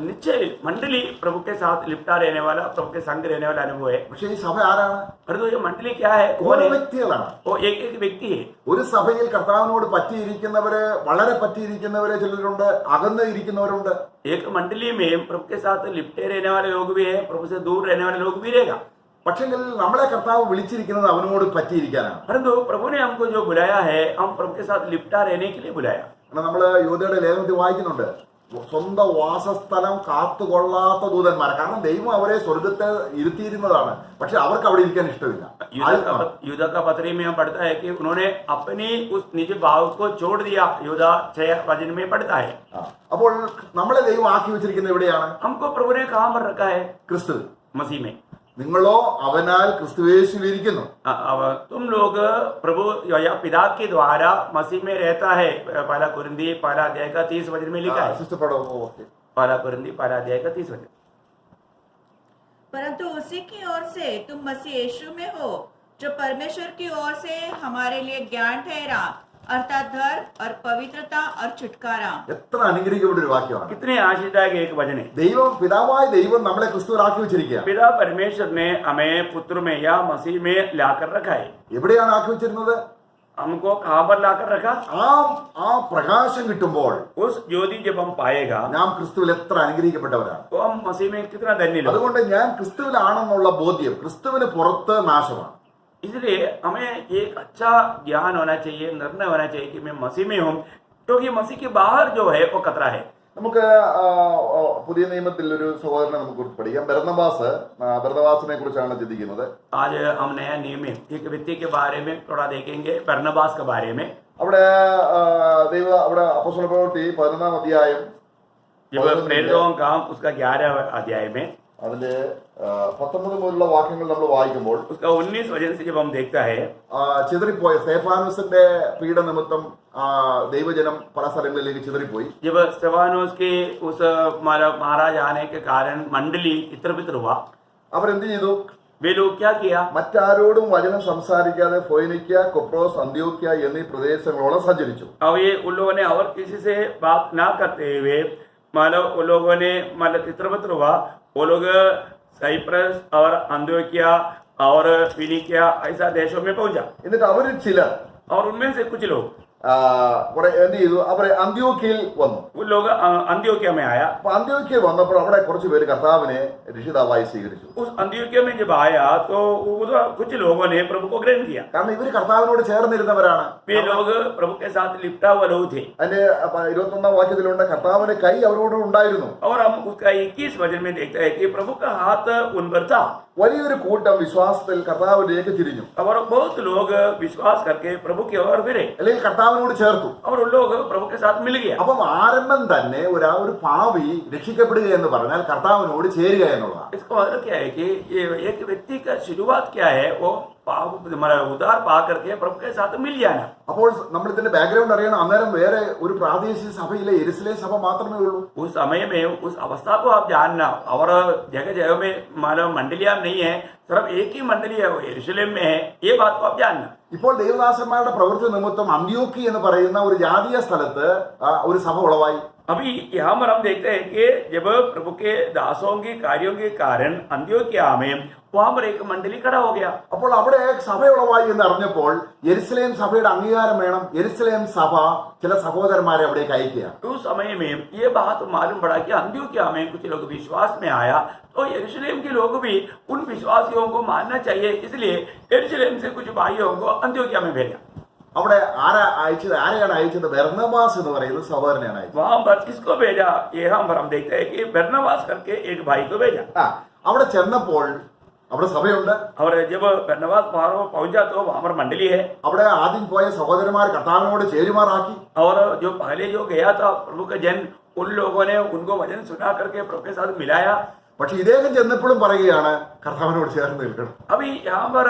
निश्चय मंडली प्रभु के साथ लिपटा रहने वाला, प्रभु के संग रहने वाला अनुभव है. പക്ഷേ ഈ സഭ ആരാണ്? परंतु ये मंडली क्या है, कौन ഓരോ है? വ്യക്തികളാണ്. वो एक एक व्यक्ति है. ഒരു സഭയിൽ കർത്താവിനോട് പറ്റിയിരിക്കുന്നവര്, വളരെ പറ്റിയിരിക്കുന്നവരെ ചിലരുണ്ട്, അകന്ന് ഇരിക്കുന്നവരുണ്ട്. एक मंडली में प्रभु के साथ लिपटे रहने वाले लोग भी है, प्रभु से दूर रहने वाले लोग भी रहेगा. പക്ഷെങ്കിൽ നമ്മളെ കർത്താവ് വിളിച്ചിരിക്കുന്നത് അവനോട് പറ്റിയിരിക്കാനാണ്. परंतु प्रभु ने हमको जो बुलाया है, हम प्रभु के साथ लिपटा रहने के लिए बुलाया. നമ്മള് യോധയുടെ ലേഖനത്തിൽ വായിക്കുന്നുണ്ട്, സ്വന്തം വാസസ്ഥലം കാത്തുകൊള്ളാത്ത ദൂതന്മാരെ. കാരണം ദൈവം അവരെ സ്വർഗത്തെ ഇരുത്തിയിരുന്നതാണ്, പക്ഷെ അവർക്ക് അവിടെ ഇരിക്കാൻ ഇഷ്ടമില്ല. युद्ध का पत्री में हम पढ़ता है कि उन्होंने अपनी उस निज भाव को छोड़ दिया. युद्ध 6 वचन में पढ़ता है. അപ്പോൾ നമ്മളെ ദൈവം ആക്കി വെച്ചിരിക്കുന്നത് എവിടെയാണ്? हमको प्रभु ने कहां पर रखा है? ക്രിസ്തു. मसीह में. നിങ്ങളോ അവനാൽ ക്രിസ്തുയേശുവിലിരിക്കുന്നു. अब तुम लोग प्रभु या पिता के द्वारा मसीह में रहता है. पहला कुरिन्थी 1 अध्याय का 30 वचन में लिखा है. സിസ്റ്റർ പടം ഓക്കെ. 1 कुरिन्थी 1 अध्याय का 30 वचन. परंतु उसी की ओर से तुम मसीह यीशु में हो, जो परमेश्वर की ओर से हमारे लिए ज्ञान ठहरा, अर्थात धर्म और पवित्रता और छुटकारा. എത്ര അനുഗ്രഹിക്കപ്പെട്ട ഒരു വാക്യമാണ്. कितने आशीर्वाद एक वचन है. ദൈവം, പിതാവായ ദൈവം നമ്മളെ ക്രിസ്തുവിലാക്കി വെച്ചിരിക്കുക. पिता परमेश्वर ने हमें पुत्र में या मसीह में लाकर रखा है. എവിടെയാണ് ആക്കി വെച്ചിരുന്നത്? हमको कहां पर लाकर रखा? ആ പ്രകാശം കിട്ടുമ്പോൾ उस ज्योति जब हम पाएगा നാം ക്രിസ്തുവിൽ എത്ര അനുഗ്രഹിക്കപ്പെട്ടവരാണ്. तो हम मसीह में कितना धन्य लोग. അതുകൊണ്ട് ഞാൻ ക്രിസ്തുവിലാണെന്നുള്ള ബോധ്യം ക്രിസ്തുവിന് പുറത്ത് നാശമാണ്. इसलिए हमें एक अच्छा ज्ञान होना चाहिए, निर्णय होना चाहिए कि मैं मसीह में हूँ, क्योंकि मसीह के बाहर जो है वो खतरा है. നമുക്ക് പുതിയ നിയമത്തിൽ ഒരു സഹോദരനെ നമുക്ക് പഠിക്കാം. ബർന്നബാസിനെ കുറിച്ചാണ് ചിന്തിക്കുന്നത്. आज हम नया नियम में एक व्यक्ति के बारे में थोड़ा देखेंगे, बरनबास के बारे में. അവിടെ അപ്പോസ്തല പ്രവൃത്തി 11-ാം അധ്യായം, जब प्रेरितों का काम उसका 11 अध्याय में അതിന്റെ 19 മുതലുള്ള വാക്യങ്ങൾ നമ്മൾ വായിക്കുമ്പോൾ उसका 19 वचन से जब हम देखता है, ചിതറിപ്പോയ സ്തെഫാനോസിന്റെ പീഡനിമിത്തം ദൈവജനം പല സ്ഥലങ്ങളിലേക്ക് ചിതറിപ്പോയി. जब स्तेफानोस के उस मारा जाने के कारण मंडली इतर बितर हुआ, അവരെന്ത് ചെയ്തു? वे लोग क्या किया? മറ്റാരോടും വചനം സംസാരിക്കാതെ ഫോയിനിക്യ, കൊപ്രോസ്, അന്ത്യോക്യ എന്നീ പ്രദേശങ്ങളോളം സഞ്ചരിച്ചു. अब ये उन लोगों ने और किसी से बात ना करते हुए मतलब उन लोगों ने मतलब इतर बितर हुआ. वो लोग साइप्रस और अंत्योक्या और फिनिकिया ऐसा देशों में पहुंचा. എന്നിട്ട് അവരിൽ ചിലർ और उनमें से कुछ लोग കുറെ എന്ത് ചെയ്തു, അവരെ അന്ത്യോക്യയിൽ വന്നു. वो लोग अंत्योक्या में आया. അപ്പൊ അന്ത്യോക്യയിൽ വന്നപ്പോൾ അവിടെ കുറച്ച് പേര് കർത്താവിനെ രക്ഷിതാവായി സ്വീകരിച്ചു. उस अंत्योक्या में जब आया तो कुछ लोगों ने प्रभु को ग्रहण किया. കാരണം ഇവര് കർത്താവിനോട് ചേർന്നിരുന്നവരാണ്. वे लोग प्रभु के साथ लिपटा हुआ लोग थे. അതിന്റെ 21 വാക്യത്തിലുണ്ട്, കർത്താവിന്റെ കൈ അവരോട് ഉണ്ടായിരുന്നു. और हम उसका 21 वचन में देखते हैं कि प्रभु का हाथ उन पर था. വലിയൊരു കൂട്ടം വിശ്വാസത്തിൽ കർത്താവിലേക്ക് തിരിഞ്ഞു. और बहुत लोग विश्वास करके प्रभु की ओर फिरे അല്ലെങ്കിൽ കർത്താവിനോട് ചേർത്തു. और उन लोग प्रभु के साथ मिल गया. അപ്പം ആരംഭം തന്നെ ഒരു പാപി രക്ഷിക്കപ്പെടുക എന്ന് പറഞ്ഞാൽ കർത്താവിനോട് ചേരുക എന്നുള്ളതാണ്. इसका मतलब क्या है कि ये एक व्यक्ति का शुरुआत क्या है, वो उद्धार पा करके प्रभु के साथ मिल जाना. അപ്പോൾ നമ്മൾ ഇതിന്റെ ബാക്ക്ഗ്രൗണ്ട് അറിയണം. അന്നേരം വേറെ ഒരു പ്രാദേശിക സഭയിലെ യെരുശലേം സഭ മാത്രമേ ഉള്ളൂ. उस समय में उस अवस्था को आप जानना, और जगह जगह में मानो मंडलियां नहीं है, सिर्फ एक ही मंडली है, वो यरूशलेम में है, ये बात को आप जानना. ഇപ്പോൾ ദേവദാസന്മാരുടെ പ്രവൃത്തി നിമിത്തം അന്ത്യോക്യ എന്ന് പറയുന്ന ഒരു ജാതീയ സ്ഥലത്ത് ഒരു സഭ ഉളവായി. अभी यहाँ पर हम देखते हैं कि जब प्रभु के दासों के कार्यों के कारण अंत्योक्या में वहां पर एक मंडली खड़ा हो गया. അപ്പോൾ അവിടെ സഭ ഉളവായി എന്ന് അറിഞ്ഞപ്പോൾ യെരുശലേം സഭയുടെ അംഗീകാരം വേണം. യെരുശലേം സഭ ചില സഹോദരന്മാരെ അവിടേക്ക് അയക്കുക. उस समय में ये बात मालूम पड़ा कि अंत्योक्या में कुछ लोग विश्वास में आया, तो यरूशलेम के लोग भी उन विश्वासियों को मानना चाहिए, इसलिए यरूशलेम से कुछ भाइयों को अंत्योक्या में भेजा. അവിടെ ആരെയാണ് അയച്ചത്? ബർന്നബാസ് എന്ന് പറയുന്ന സഹോദരനെയാണ് അയച്ചത്. वहां पर किसको भेजा? यहाँ पर हम देखते हैं कि बरनबास करके एक भाई को भेजा. അവിടെ ചെന്നപ്പോൾ അവിടെ സഭയുണ്ട്. और जब बरनबास वहां पहुंचा तो वहां पर मंडली है. അവിടെ ആദ്യം പോയ സഹോദരന്മാർ കർത്താവിനോട് ചേരുമാറാക്കി. और जो पहले जो गया था प्रभु का जन, उन लोगों ने उनको वचन सुना करके प्रभु के साथ मिलाया. പക്ഷെ ഇദ്ദേഹം ചെന്നപ്പോഴും പറയുകയാണ് കർത്താവിനോട് ചേർന്ന് നിൽക്കണം. अभी यहाँ पर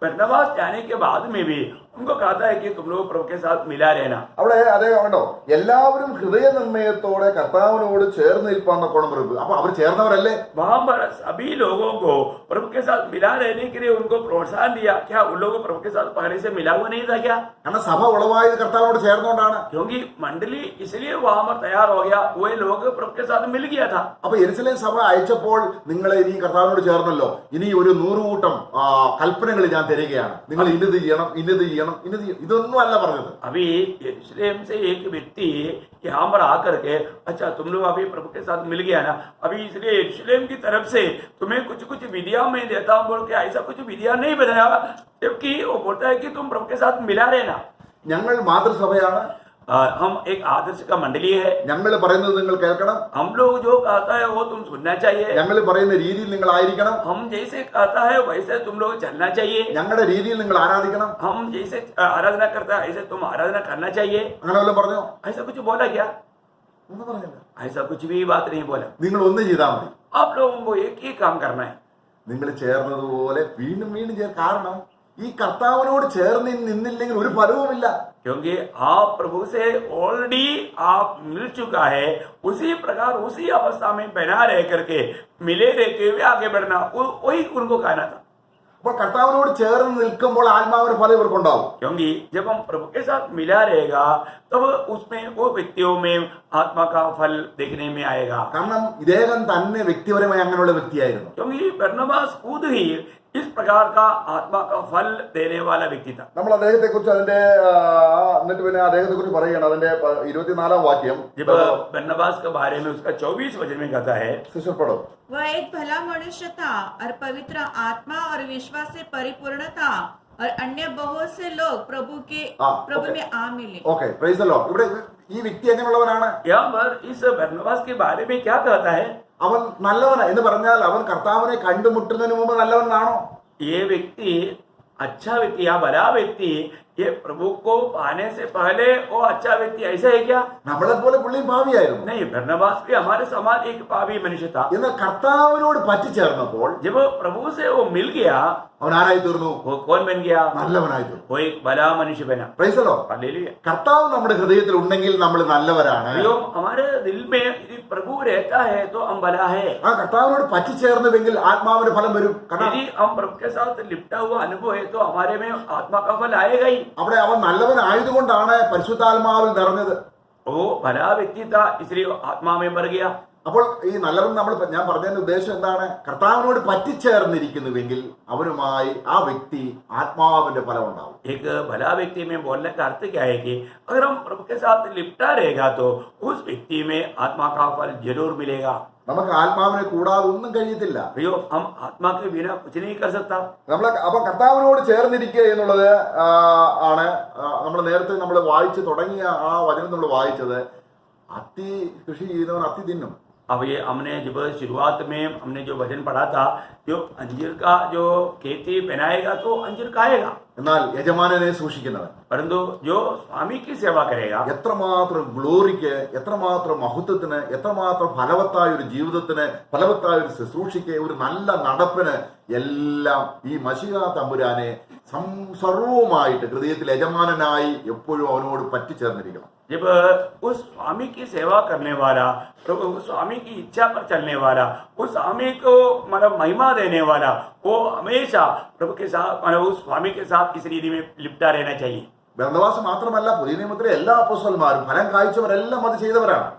बरनबास जाने के बाद में भी उनको कहता है कि तुम लोग प्रभु के साथ मिला रहना. അവിടെ അദ്ദേഹം കണ്ടോ, എല്ലാവരും ഹൃദയ നിർണയത്തോടെ കർത്താവിനോട് ചേർന്ന് നിൽപ്പാന്നൊക്കെ പ്രഭു. അപ്പൊ അവർ ചേർന്നവരല്ലേ? वहां पर सभी लोगों को प्रभु के साथ मिला रहने के लिए उनको प्रोत्साहन दिया. क्या उन लोगों को प्रभु के साथ पहले से मिला हुआ नहीं था क्या? കാരണം സഭ ഉളവായത് കർത്താവിനോട് ചേർന്നുകൊണ്ടാണ്. क्योंकि मंडली इसलिए वहां पर तैयार हो गया, वे लोग प्रभु के साथ मिल गया था. അപ്പൊ യെരുശലേം സഭ അയച്ചപ്പോൾ നിങ്ങൾ ഇനി കർത്താവിനോട് ചേർന്നല്ലോ, ഇനി ഒരു 100 കൂട്ടം കൽപ്പനകൾ ഞാൻ തരികയാണ്, നിങ്ങൾ ഇന്നത് ചെയ്യണം, ഇന്നത് ചെയ്യണം, ഇന്നത് ചെയ്യണം. ഇതൊന്നും അല്ല പറഞ്ഞത്. अभी यरूशलेम से एक व्यक्ति यहाँ पर आकर के, अच्छा तुम लोग अभी प्रभु के साथ मिल गया ना, अभी इसलिए यरूशलेम की तरफ से तुम्हें कुछ कुछ विधियां मैं देता हूँ बोल के ऐसा कुछ विधियां नहीं बताया, जबकि वो बोलता है कि तुम प्रभु के साथ मिला रहना. ഞങ്ങൾ മാതൃസഭയാണ്, हम एक आदर्श का मंडली है, ഞങ്ങൾ പറയുന്നത് നിങ്ങൾ കേൾക്കണം, हम लोग जो कहता है वो तुम सुनना चाहिए, ഞങ്ങൾ പറയുന്ന രീതിയിൽ നിങ്ങൾ ആയിരിക്കണം, हम जैसे कहता है वैसे तुम लोग चलना चाहिए, ഞങ്ങളുടെ രീതിയിൽ നിങ്ങൾ ആരാധിക്കണം. हम जैसे आराधना करता है ऐसे तुम आराधना करना चाहिए. അങ്ങനെ വല്ലതും പറഞ്ഞോ? ऐसा कुछ बोला क्या? ഒന്നും പറഞ്ഞില്ല. ऐसा कुछ भी बात नहीं बोला. നിങ്ങൾ ഒന്ന് ചെയ്താൽ മതി. आप लोगों को एक ही काम करना है. നിങ്ങൾ ചേർന്നതുപോലെ വീണ്ടും വീണ്ടും കാരണം ഈ കർത്താവിനോട് ചേർന്ന് നിന്നില്ലെങ്കിൽ ഒരു ഫലവുമില്ല. क्योंकि आप प्रभु से ऑलरेडी आप मिल चुका है, उसी प्रकार उसी अवस्था में बना रह करके मिले रहते हुए आगे बढ़ना, वही उनको कहना था. അപ്പോൾ കർത്താവിനോട് ചേർന്ന് നിൽക്കുമ്പോൾ ആത്മാവിന് ഫലം ഇവർക്കുണ്ടാവും. क्योंकि जब हम प्रभु के साथ मिला रहेगा तब उसमें वो व्यक्तियों में आत्मा का फल देखने में आएगा. കാരണം ഇദ്ദേഹം തന്നെ വ്യക്തിപരമായി അങ്ങനെയുള്ള വ്യക്തിയായിരുന്നു. क्योंकि बरनबास खुद ही इस प्रकार का आत्मा का फल देने वाला व्यक्ति था. നമ്മൾ അദ്ദേഹത്തെ കുറിച്ച് അതിന്റെ എന്നിട്ട് പിന്നെ അദ്ദേഹത്തെ കുറിച്ച് പറയുകയാണ്. അതിന്റെ 24 വാക്യം जब बरनबास के बारे में उसका 24 वचन में कहता है, ശിഷ്യപ്പെടോ, वह एक भला मनुष्य था और पवित्र आत्मा और विश्वास से परिपूर्ण था और अन्य बहुत से लोग प्रभु में आ मिले. Okay, praise the Lord. ഇവിടെ ഈ വ്യക്തി എങ്ങനെയുള്ളവനാണ്? यहाँ पर इस बरनबास के बारे में क्या कहता है? അവൻ നല്ലവനാ എന്ന് പറഞ്ഞാൽ അവൻ കർത്താവിനെ കണ്ടുമുട്ടുന്നതിന് മുമ്പ് നല്ലവനാണോ? ये व्यक्ति अच्छा व्यक्ति या भला व्यक्ति, ये प्रभु को पाने से पहले वो अच्छा व्यक्ति ऐसा है क्या? നമ്മളെ പോലെ പുള്ളിയും പാപിയായിരുന്നു. नहीं, बरनबास भी हमारे समाज एक पापी मनुष्य था. എന്നാൽ കർത്താവിനോട് പറ്റിച്ചേർന്നപ്പോൾ जब प्रभु से वो मिल गया, അവൻ ആരായി തീർന്നു? वो कौन बन गया? നല്ലവനായി തീർന്നു. वो एक भला मनुष्य बना. Praise the Lord. हालेलुया. കർത്താവ് നമ്മുടെ ഹൃദയത്തിൽ ഉണ്ടെങ്കിൽ നമ്മൾ നല്ലവരാണ്. जो हमारे दिल में यदि प्रभु रहता है तो हम भला है. ആ കർത്താവിനോട് പറ്റിച്ചേർന്നുവെങ്കിൽ ആത്മാവിന് ഫലം വരും. കാരണം यदि हम प्रभु के साथ लिपटा हुआ अनुभव है तो हमारे में आत्मा का फल आएगा ही. അവിടെ അവൻ നല്ലവനായതുകൊണ്ടാണ് പരിശുദ്ധാത്മാവിൽ നിറഞ്ഞത്. वो भला व्यक्ति था इसलिए वो आत्मा में मर गया. അപ്പോൾ ഈ നല്ലവൻ ഞാൻ പറഞ്ഞതിന്റെ ഉദ്ദേശം എന്താണ്? കർത്താവിനോട് പറ്റിച്ചേർന്നിരിക്കുന്നുവെങ്കിൽ അവനുമായി ആ വ്യക്തി ആത്മാവിന്റെ ഫലം ഉണ്ടാവും. एक भला व्यक्ति में बोलने का अर्थ क्या है कि अगर हम प्रभु के साथ लिपटा रहेगा तो उस व्यक्ति में आत्मा का फल जरूर मिलेगा. നമുക്ക് ആത്മാവിനെ കൂടാതെ ഒന്നും കഴിയത്തില്ല. प्रियो, हम आत्मा के बिना कुछ नहीं कर सकता. അപ്പൊ കർത്താവിനോട് ചേർന്നിരിക്കുക എന്നുള്ളത് ആണ് നമ്മൾ നേരത്തെ നമ്മൾ വായിച്ചു തുടങ്ങിയ ആ വചനം നമ്മൾ വായിച്ചത്. അത്തി കൃഷി ചെയ്യുന്നവൻ അത്തി തിന്നും. अब ये हमने जब शुरुआत में हमने जो भजन पढ़ा था, जो अंजीर का जो खेती बनाएगा तो अंजीर खाएगा, എന്നാൽ യജമാനനെ സൂക്ഷിക്കുന്നവൻ, परंतु जो स्वामी की सेवा करेगा, എത്രമാത്രം ഗ്ലോറിക്ക്, എത്രമാത്രം മഹത്വത്തിന്, എത്രമാത്രം ഫലവത്തായ ഒരു ജീവിതത്തിന്, ഫലവത്തായ ഒരു ശുശ്രൂഷയ്ക്ക്, ഒരു നല്ല നടപ്പിന് എല്ലാം ഈ മശിഹാ തമ്പുരാനെ സർവവുമായിട്ട് ഹൃദയത്തിൽ യജമാനനായി എപ്പോഴും അവനോട് പറ്റിച്ചേർന്നിരിക്കണം. जब उस स्वामी की सेवा करने वाला, प्रभु उस स्वामी की इच्छा पर चलने वाला, उस स्वामी को मतलब महिमा देने वाला, वो हमेशा प्रभु के साथ मतलब उस स्वामी के साथ इस रीति में लिपटा रहना चाहिए. ബർന്നബാസ് മാത്രമല്ല, പുതിയ നിയമത്തിലെ എല്ലാ അപ്പോസ്തലന്മാരും ഫലം കായ്ച്ചവരെല്ലാം അത് ചെയ്തവരാണ്.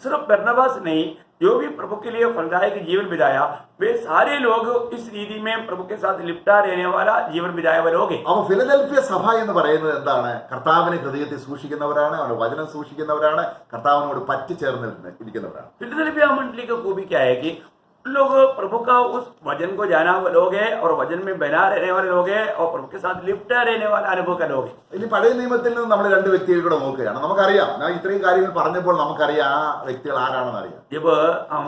सिर्फ बरनबास नहीं, जो भी प्रभु के लिए फलदायक जीवन बिताया, वे सारे लोग इस रीति में प्रभु के साथ लिपटा रहने वाला जीवन बिताया हुए लोग हैं. അപ്പൊ ഫിലദൽഫിയ സഭ എന്ന് പറയുന്നത് എന്താണ്? കർത്താവിനെ ഹൃദയത്തിൽ സൂക്ഷിക്കുന്നവരാണ്, അവരുടെ വചനം സൂക്ഷിക്കുന്നവരാണ്, കർത്താവിനോട് പറ്റിച്ചേർന്ന് ഇരിക്കുന്നവരാണ്. फिलदेल्फिया मंडली का खूबी क्या है कि लोग प्रभु का उस वचन को जाना हुए लोग हैं और वचन में बना रहने वाले लोग हैं और प्रभु के साथ लिपटा रहने वाले अनुभव का लोग हैं. ഇനി പഴയ നിയമത്തിൽ നിന്ന് നമ്മൾ രണ്ട് വ്യക്തികൾ കൂടെ നോക്കുകയാണ്. നമുക്കറിയാം, ഞാൻ ഇത്രയും കാര്യങ്ങൾ പറഞ്ഞപ്പോൾ നമുക്കറിയാം ആ വ്യക്തികൾ ആരാണെന്ന് അറിയാം. जब हम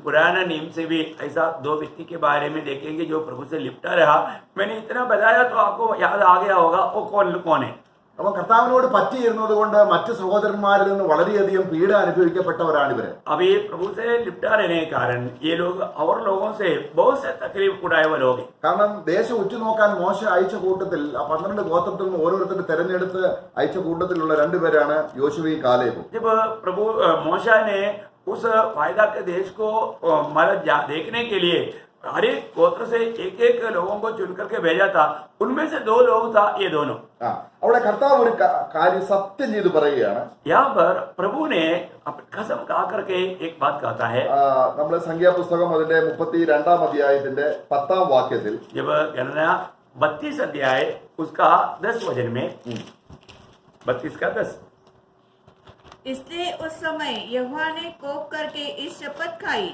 पुराना नियम से भी ऐसा दो व्यक्ति के बारे में देखेंगे जो प्रभु से लिपटा रहा, मैंने इतना बताया तो आपको याद आ गया होगा वो कौन है. അപ്പൊ കർത്താവിനോട് പറ്റിയിരുന്നത് കൊണ്ട് മറ്റു സഹോദരന്മാരിൽ നിന്ന് വളരെയധികം പീഡ അനുഭവിക്കപ്പെട്ടവരാണ് ഇവര്. अभी प्रभु से लिपटा रहने के कारण ये लोग और लोगों से बहुत से तकलीफ उठाए हुए लोग हैं. കാരണം ദേശം ഉറ്റുനോക്കാൻ മോശ അയച്ച കൂട്ടത്തിൽ ആ 12 ഗോത്രത്തിൽ നിന്ന് ഓരോരുത്തരും തെരഞ്ഞെടുത്ത് അയച്ച കൂട്ടത്തിലുള്ള രണ്ടുപേരാണ് യോശുവയും കാലേബും. जब प्रभु मूसा ने उस वायदा के देश को देखने के लिए हर एक गोत्र से एक एक लोगों को चुन करके भेजा था, उनमें से दो लोग था ये दोनों. അവിടെ കർത്താവ് ഒരു കാര്യം സത്യം ചെയ്ത് പറയുകയാണ്. यहाँ पर प्रभु ने कसम खा करके एक बात कहता है. നമ്മുടെ സംഖ്യാപുസ്തകം അതിന്റെ 32 അധ്യായത്തിന്റെ 10 വാക്യത്തിൽ, जब गणना 32 अध्याय उसका 10 वचन में 32 का 10, इसलिए उस समय यहोवा ने कोप करके इस शपथ खाई,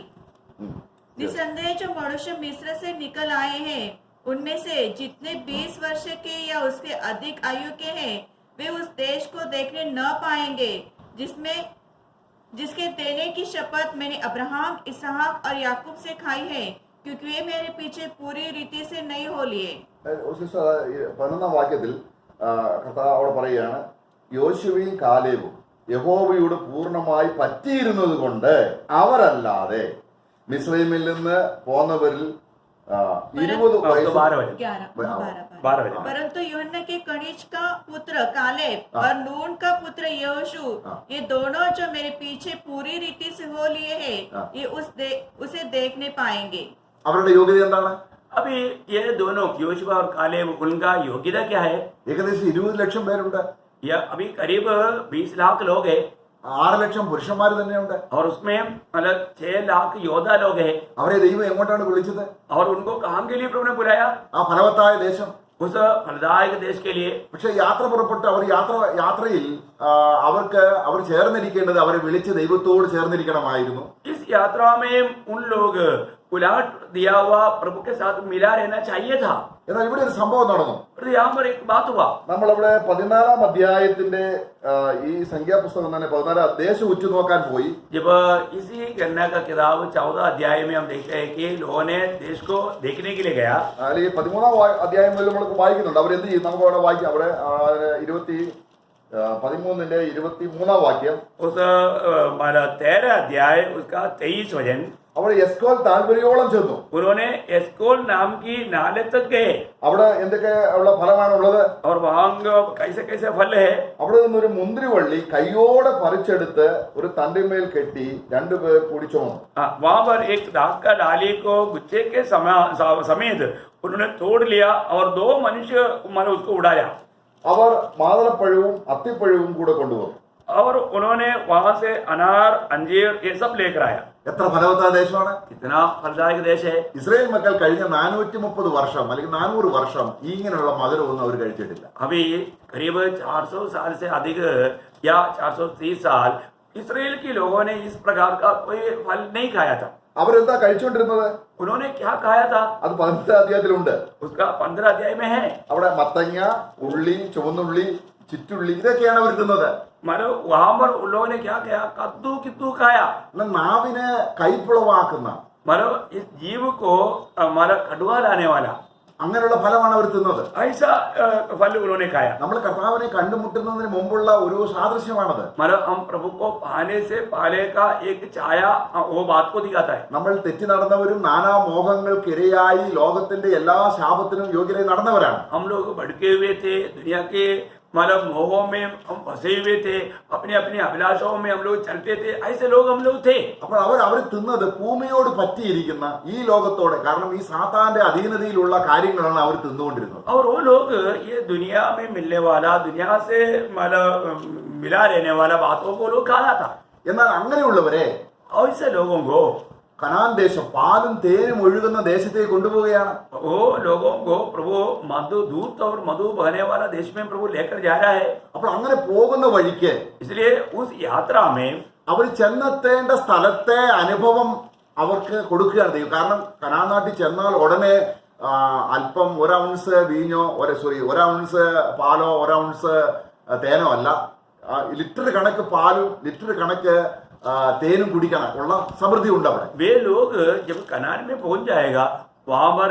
निसंदेह जो मनुष्य मिस्र से निकल आए हैं उनमें से जितने 20 वर्ष के या उसके अधिक आयु के हैं वे उस देश को देखने न पाएंगे जिसके देने की शपथ मैंने अब्राहम, इसहाक और याकूब से खाई है, क्योंकि वे मेरे पीछे पूरी रीति से नहीं हो लिए. 11 വാക്യത്തിൽ കർത്താവ് അവിടെ പറയുകയാണ്, യോശുവയും കാലേബും യഹോവയോട് പൂർണ്ണമായി പറ്റിയിരുന്നത് കൊണ്ട് അവരല്ലാതെ മിസ്രൈമിൽ നിന്ന് പോന്നവരിൽ 20 വയസ്സ് परंतु यूहन्ना के कनिज का पुत्र कालेब और नून का पुत्र यहोशू, ये दोनों जो मेरे पीछे पूरी रीति से हो लिए हैं, ये उसे देखने पाएंगे. അവരുടെ യോഗ്യത എന്താണ്? अभी ये दोनों योशुआ और कालेब, उनका योग्यता क्या है? ഏകദേശം 20 ലക്ഷം പേരുണ്ട്. यह अभी करीब 20 लाख लोग हैं 6 ലക്ഷം പുരുഷന്മാർ തന്നെയുണ്ട്. और उसमें मतलब 6 लाख योद्धा लोग हैं. അവരെ ദൈവം എങ്ങോട്ടാണ് വിളിച്ചത്? और उनको काम के लिए प्रभु ने बुलाया, ആ ഫലവത്തായ ദേശം, उस फलदायक देश के लिए. പക്ഷെ യാത്ര പുറപ്പെട്ട് യാത്രയിൽ അവർ ചേർന്നിരിക്കേണ്ടത് അവരെ വിളിച്ച് ദൈവത്തോട് ചേർന്നിരിക്കണമായിരുന്നു. इस यात्रा में उन लोग उलाट दिया हुआ प्रभु के साथ मिला रहना चाहिए था. എന്നാൽ ഇവിടെ ഒരു സംഭവം നടന്നു. यहाँ पर एक बात हुआ. നമ്മളവിടെ 14 അധ്യായത്തിന്റെ ഈ സംഖ്യാപുസ്തകം തന്നെ 14 ദേശം ഉറ്റുനോക്കാൻ പോയി. जब इसी गणना का किताब 14 अध्याय में हम देखते हैं कि लोगों ने देश को देखने के लिए गया. അല്ലെങ്കിൽ 13 അധ്യായം മുതൽ നമ്മൾ വായിക്കുന്നുണ്ട്. അവരെന്ത് ചെയ്യും? നമുക്ക് അവിടെ വായിക്കാം. അവിടെ 13ന്റെ 23 വാക്യം, उस 13 अध्याय उसका 23 वचन, അവിടെ എസ്കോൽ താഴ്വരയോളം ചെന്നു. उन्होंने एस्कोल नाम की नाले तक गए. അവിടെ എന്തൊക്കെ ഉള്ള ഫലമാണ് ഉള്ളത്? और वहां कैसे कैसे फल है. അവിടെ നിന്നൊരു മുന്തിരിവള്ളി കൈയോടെ പറിച്ചെടുത്ത് ഒരു തണ്ടിന്മേൽ കെട്ടി 2 പേർ കൂടി ചുമന്നു. वहां पर एक दाख का डाली को गुच्छे के समेत उन्होंने तोड़ लिया और 2 मनुष्य उसको उड़ाया. അവർ മാതളപ്പഴവും അത്തിപ്പഴവും കൂടെ കൊണ്ടുവന്നു. और उन्होंने वहां से अनार, अंजीर ये सब लेकर आया। എത്ര ഫലവത്തായ ദേശമാണ്. कितना फलदायक देश है। ഇസ്രായേൽ മക്കൾ കഴിഞ്ഞ 430 വർഷം അല്ലെങ്കിൽ 400 വർഷം ഇങ്ങനെയുള്ള മധുരമൊന്നും അവർ കഴിച്ചിട്ടില്ല. अभी करीब 400 साल से अधिक या 430 साल इसराइल के लोगों ने इस प्रकार का कोई फल नहीं खाया था। അവരെന്താ കഴിച്ചുകൊണ്ടിരുന്നത്? उन्होंने क्या खाया था? അത് 15 അധ്യായത്തിലുണ്ട്. उसका 15 अध्याय में है। അവിടെ മത്തങ്ങ, ഉള്ളി, ചുവന്നുള്ളി, ചിറ്റുള്ളി ഇതൊക്കെയാണ് അവർ തിന്നത്. मानो वहां पर उन लोगों ने क्या किया? कद्दू कित्तू खाया। എന്നാൽ നാവിനെ കൈപ്പുളവാക്കുന്ന मानो इस जीव को हमारा कड़वा लाने वाला അങ്ങനെയുള്ള ഫലമാണ് അവർ തിന്നത്. ऐसा फल उन्होंने खाया। നമ്മൾ കർത്താവിനെ കണ്ടുമുട്ടുന്നതിന് മുമ്പുള്ള ഒരു സാദൃശ്യമാണത്. मानो हम प्रभु को पाने से पहले का एक छाया वो बात को दिखाता है। നമ്മൾ തെറ്റി നടന്നവരും നാനാ മോഹങ്ങൾക്കിരയായി ലോകത്തിന്റെ എല്ലാ ശാപത്തിനും യോഗ്യരായി നടന്നവരാണ്. हम लोग भटके हुए थे, दुनिया के मतलब मोहों में हम फंसे हुए थे, अपनी अपनी अभिलाषाओं में हम लोग चलते थे, ऐसे लोग हम लोग थे। അപ്പോൾ അവർ തിന്നത് ഭൂമിയോട് പറ്റിയിരിക്കുന്ന ഈ ലോകത്തോടെ, കാരണം ഈ സാത്താന്റെ അധീനതയിലുള്ള കാര്യങ്ങളാണ് അവർ തിന്നുകൊണ്ടിരുന്നത്. और वो लोग ये दुनिया में मिलने वाला, दुनिया से मतलब मिला रहने वाला बातों को लोग खाया था। എന്നാൽ അങ്ങനെയുള്ളവരെ ऐसे लोगों को കനാൻ ദേശം പാലും തേനും ഒഴുകുന്ന ദേശത്തേക്ക് കൊണ്ടുപോവുകയാണ്. वो लोगों को प्रभु मधु दूध और मधु बहने वाला देश में प्रभु लेकर जा रहा है। അപ്പോൾ അങ്ങനെ പോകുന്ന വഴിക്ക് इसलिए उस यात्रा में അവർ ചെന്നെത്തേണ്ട സ്ഥലത്തെ അനുഭവം അവർക്ക് കൊടുക്കുകയാണ് ദൈവം. കാരണം കനാൻ നാട്ടിൽ ചെന്നാൽ ഉടനെ അല്പം ഒരൗൺസ് വീഞ്ഞോ ഒരൗൺസ് പാലോ ഒരൗൺസ് തേനോ അല്ല, ലിറ്റർ കണക്ക് പാലും ലിറ്റർ കണക്ക് തേനും കുടിക്കണം ഉള്ള സമൃദ്ധി ഉണ്ട് അവിടെ. वे लोग जब कनान में पहुंच जाएगा वहां पर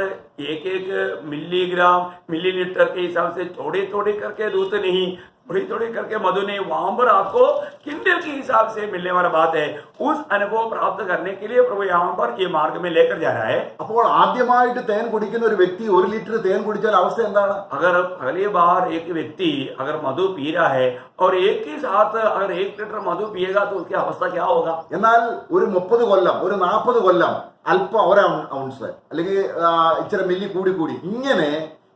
एक एक मिलीग्राम मिलीलीटर के हिसाब से थोड़े थोड़े करके दूध नहीं, थोड़ी थोड़ी करके मधु नहीं, वहां पर आपको किंडल के हिसाब से मिलने वाला बात है। उस अनुभव प्राप्त करने के लिए प्रभु यहाँ पर ये मार्ग में लेकर जा रहा है। അപ്പോൾ ആദ്യമായിട്ട് തേൻ കുടിക്കുന്ന ഒരു വ്യക്തി 1 ലിറ്റർ തേൻ കുടിച്ചാൽ അവസ്ഥ എന്താണ്? अगर पहली बार एक व्यक्ति अगर मधु पी रहा है और एक ही साथ अगर 1 लीटर मधु पिएगा तो उसकी अवस्था क्या होगा? എന്നാൽ ഒരു 30 കൊല്ലം ഒരു 40 കൊല്ലം അല്പം ഔൺസ് അല്ലെങ്കിൽ ഇച്ചിരി മില്ലി കൂടി കൂടി ഇങ്ങനെ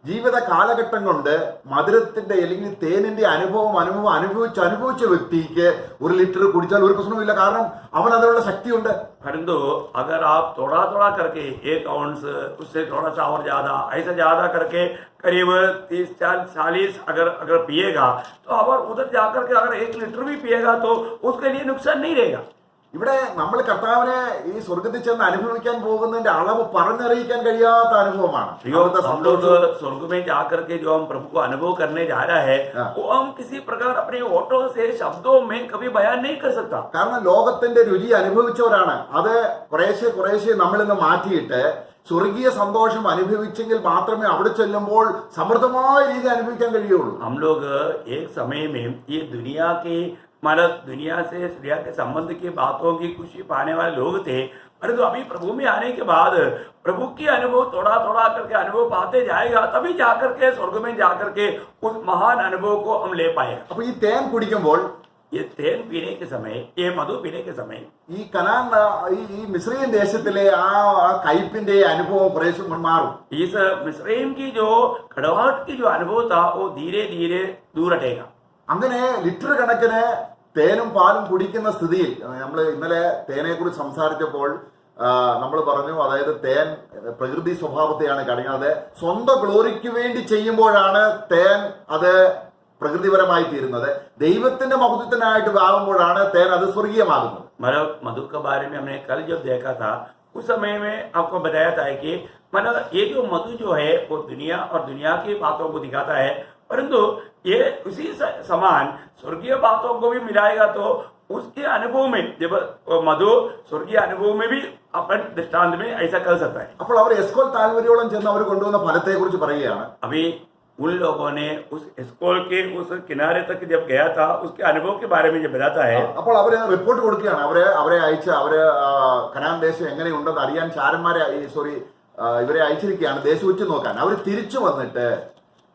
ജീവിത കാലഘട്ടം കൊണ്ട് മധുരത്തിന്റെ അല്ലെങ്കിൽ തേനിന്റെ അനുഭവം അനുഭവിച്ച വ്യക്തിക്ക് 1 ലിറ്റർ കുടിച്ചാൽ ഒരു പ്രശ്നവുമില്ല. കാരണം അവൻ അതിനുള്ള ശക്തിയുണ്ട്. परंतु अगर आप थोड़ा थोड़ा करके 1 आउंस उससे थोड़ा सा और ज्यादा ऐसा ज्यादा करके करीब 30-40 अगर पिएगा तो अगर उधर जाकर के अगर 1 लीटर भी पिएगा तो उसके लिए नुकसान नहीं रहेगा। ഇവിടെ നമ്മൾ കർത്താവിനെ ഈ സ്വർഗത്തിൽ ചെന്ന് അനുഭവിക്കാൻ പോകുന്നതിന്റെ അളവ് പറഞ്ഞറിയിക്കാൻ കഴിയാത്ത അനുഭവമാണ്. हम लोग स्वर्ग में जाकर के जो हम प्रभु को अनुभव करने जा रहा है वो हम किसी प्रकार अपने ओठों से शब्दों में कभी बयान नहीं कर सकता। കാരണം ലോകത്തിന്റെ രുചി അനുഭവിച്ചവരാണ്. അത് കുറേശ്ശെ നമ്മളിൽ നിന്ന് മാറ്റിയിട്ട് സ്വർഗീയ സന്തോഷം അനുഭവിച്ചെങ്കിൽ മാത്രമേ അവിടെ ചെല്ലുമ്പോൾ സമൃദ്ധമായ രീതി അനുഭവിക്കാൻ കഴിയുള്ളൂ. हम लोग एक समय में ये दुनिया के मतलब दुनिया से दुनिया के संबंध की बातों की खुशी पाने वाले लोग थे, परंतु अभी प्रभु में आने के बाद प्रभु की अनुभव थोड़ा थोड़ा करके अनुभव पाते जाएगा, तभी जाकर के स्वर्ग में जाकर के उस महान अनुभव को हम ले पाएगा। അപ്പൊ ഈ തേൻ കുടിക്കുമ്പോൾ ये तेल पीने के समय, ये मधु पीने के समय ഈ കനാൻ ഈ മിസ്രയീം ദേശത്തിലെ ആ കയ്പിന്റെ അനുഭവം കുറേശ്ശെ മാറും. इस मिस्रईम की जो कड़वाहट की जो अनुभव था वो धीरे धीरे दूर हटेगा। അങ്ങനെ ലിറ്റർ കണക്കിന് തേനും പാലും കുടിക്കുന്ന സ്ഥിതിയിൽ നമ്മൾ ഇന്നലെ തേനെ കുറിച്ച് സംസാരിച്ചപ്പോൾ നമ്മൾ പറഞ്ഞു, അതായത് തേൻ പ്രകൃതി സ്വഭാവത്തെയാണ് കാണിക്കുന്നത്. സ്വന്തം ഗ്ലോറിക്ക് വേണ്ടി ചെയ്യുമ്പോഴാണ് തേൻ അത് പ്രകൃതിപരമായി തീരുന്നത്. ദൈവത്തിന്റെ മഹത്വത്തിനായിട്ട് ആകുമ്പോഴാണ് തേൻ അത് സ്വർഗീയമാകുന്നത്. मतलब मधु के बारे में हमने कल जब देखा था उस समय में आपको बताया था कि मतलब ये जो मधु जो है वो दुनिया और दुनिया की बातों को दिखाता है, परंतु ये उसी समान स्वर्गीय बातों को भी मिलाएगा तो उसके अनुभव में जब मधु स्वर्गीय अनुभव में भी अपन दृष्टांत में ऐसा कर सकता है। അപ്പോൾ അവർ എസ്കോൽ താഴ്വരയോളം ചെന്ന് അവർ കൊണ്ടുവന്ന ഫലത്തെ കുറിച്ച് പറയുകയാണ്. अभी उन लोगों ने उस एस्कोल के उस किनारे तक जब गया था उसके अनुभव के बारे में जब बताता है, അപ്പോൾ അവര് റിപ്പോർട്ട് കൊടുക്കുകയാണ്. അവരെ അയച്ച് കനാൻ ദേശം എങ്ങനെയുണ്ടെന്ന് അറിയാൻ ഇവരെ അയച്ചിരിക്കുകയാണ് ദേശം ഉച്ചു നോക്കാൻ. അവർ തിരിച്ചു വന്നിട്ട്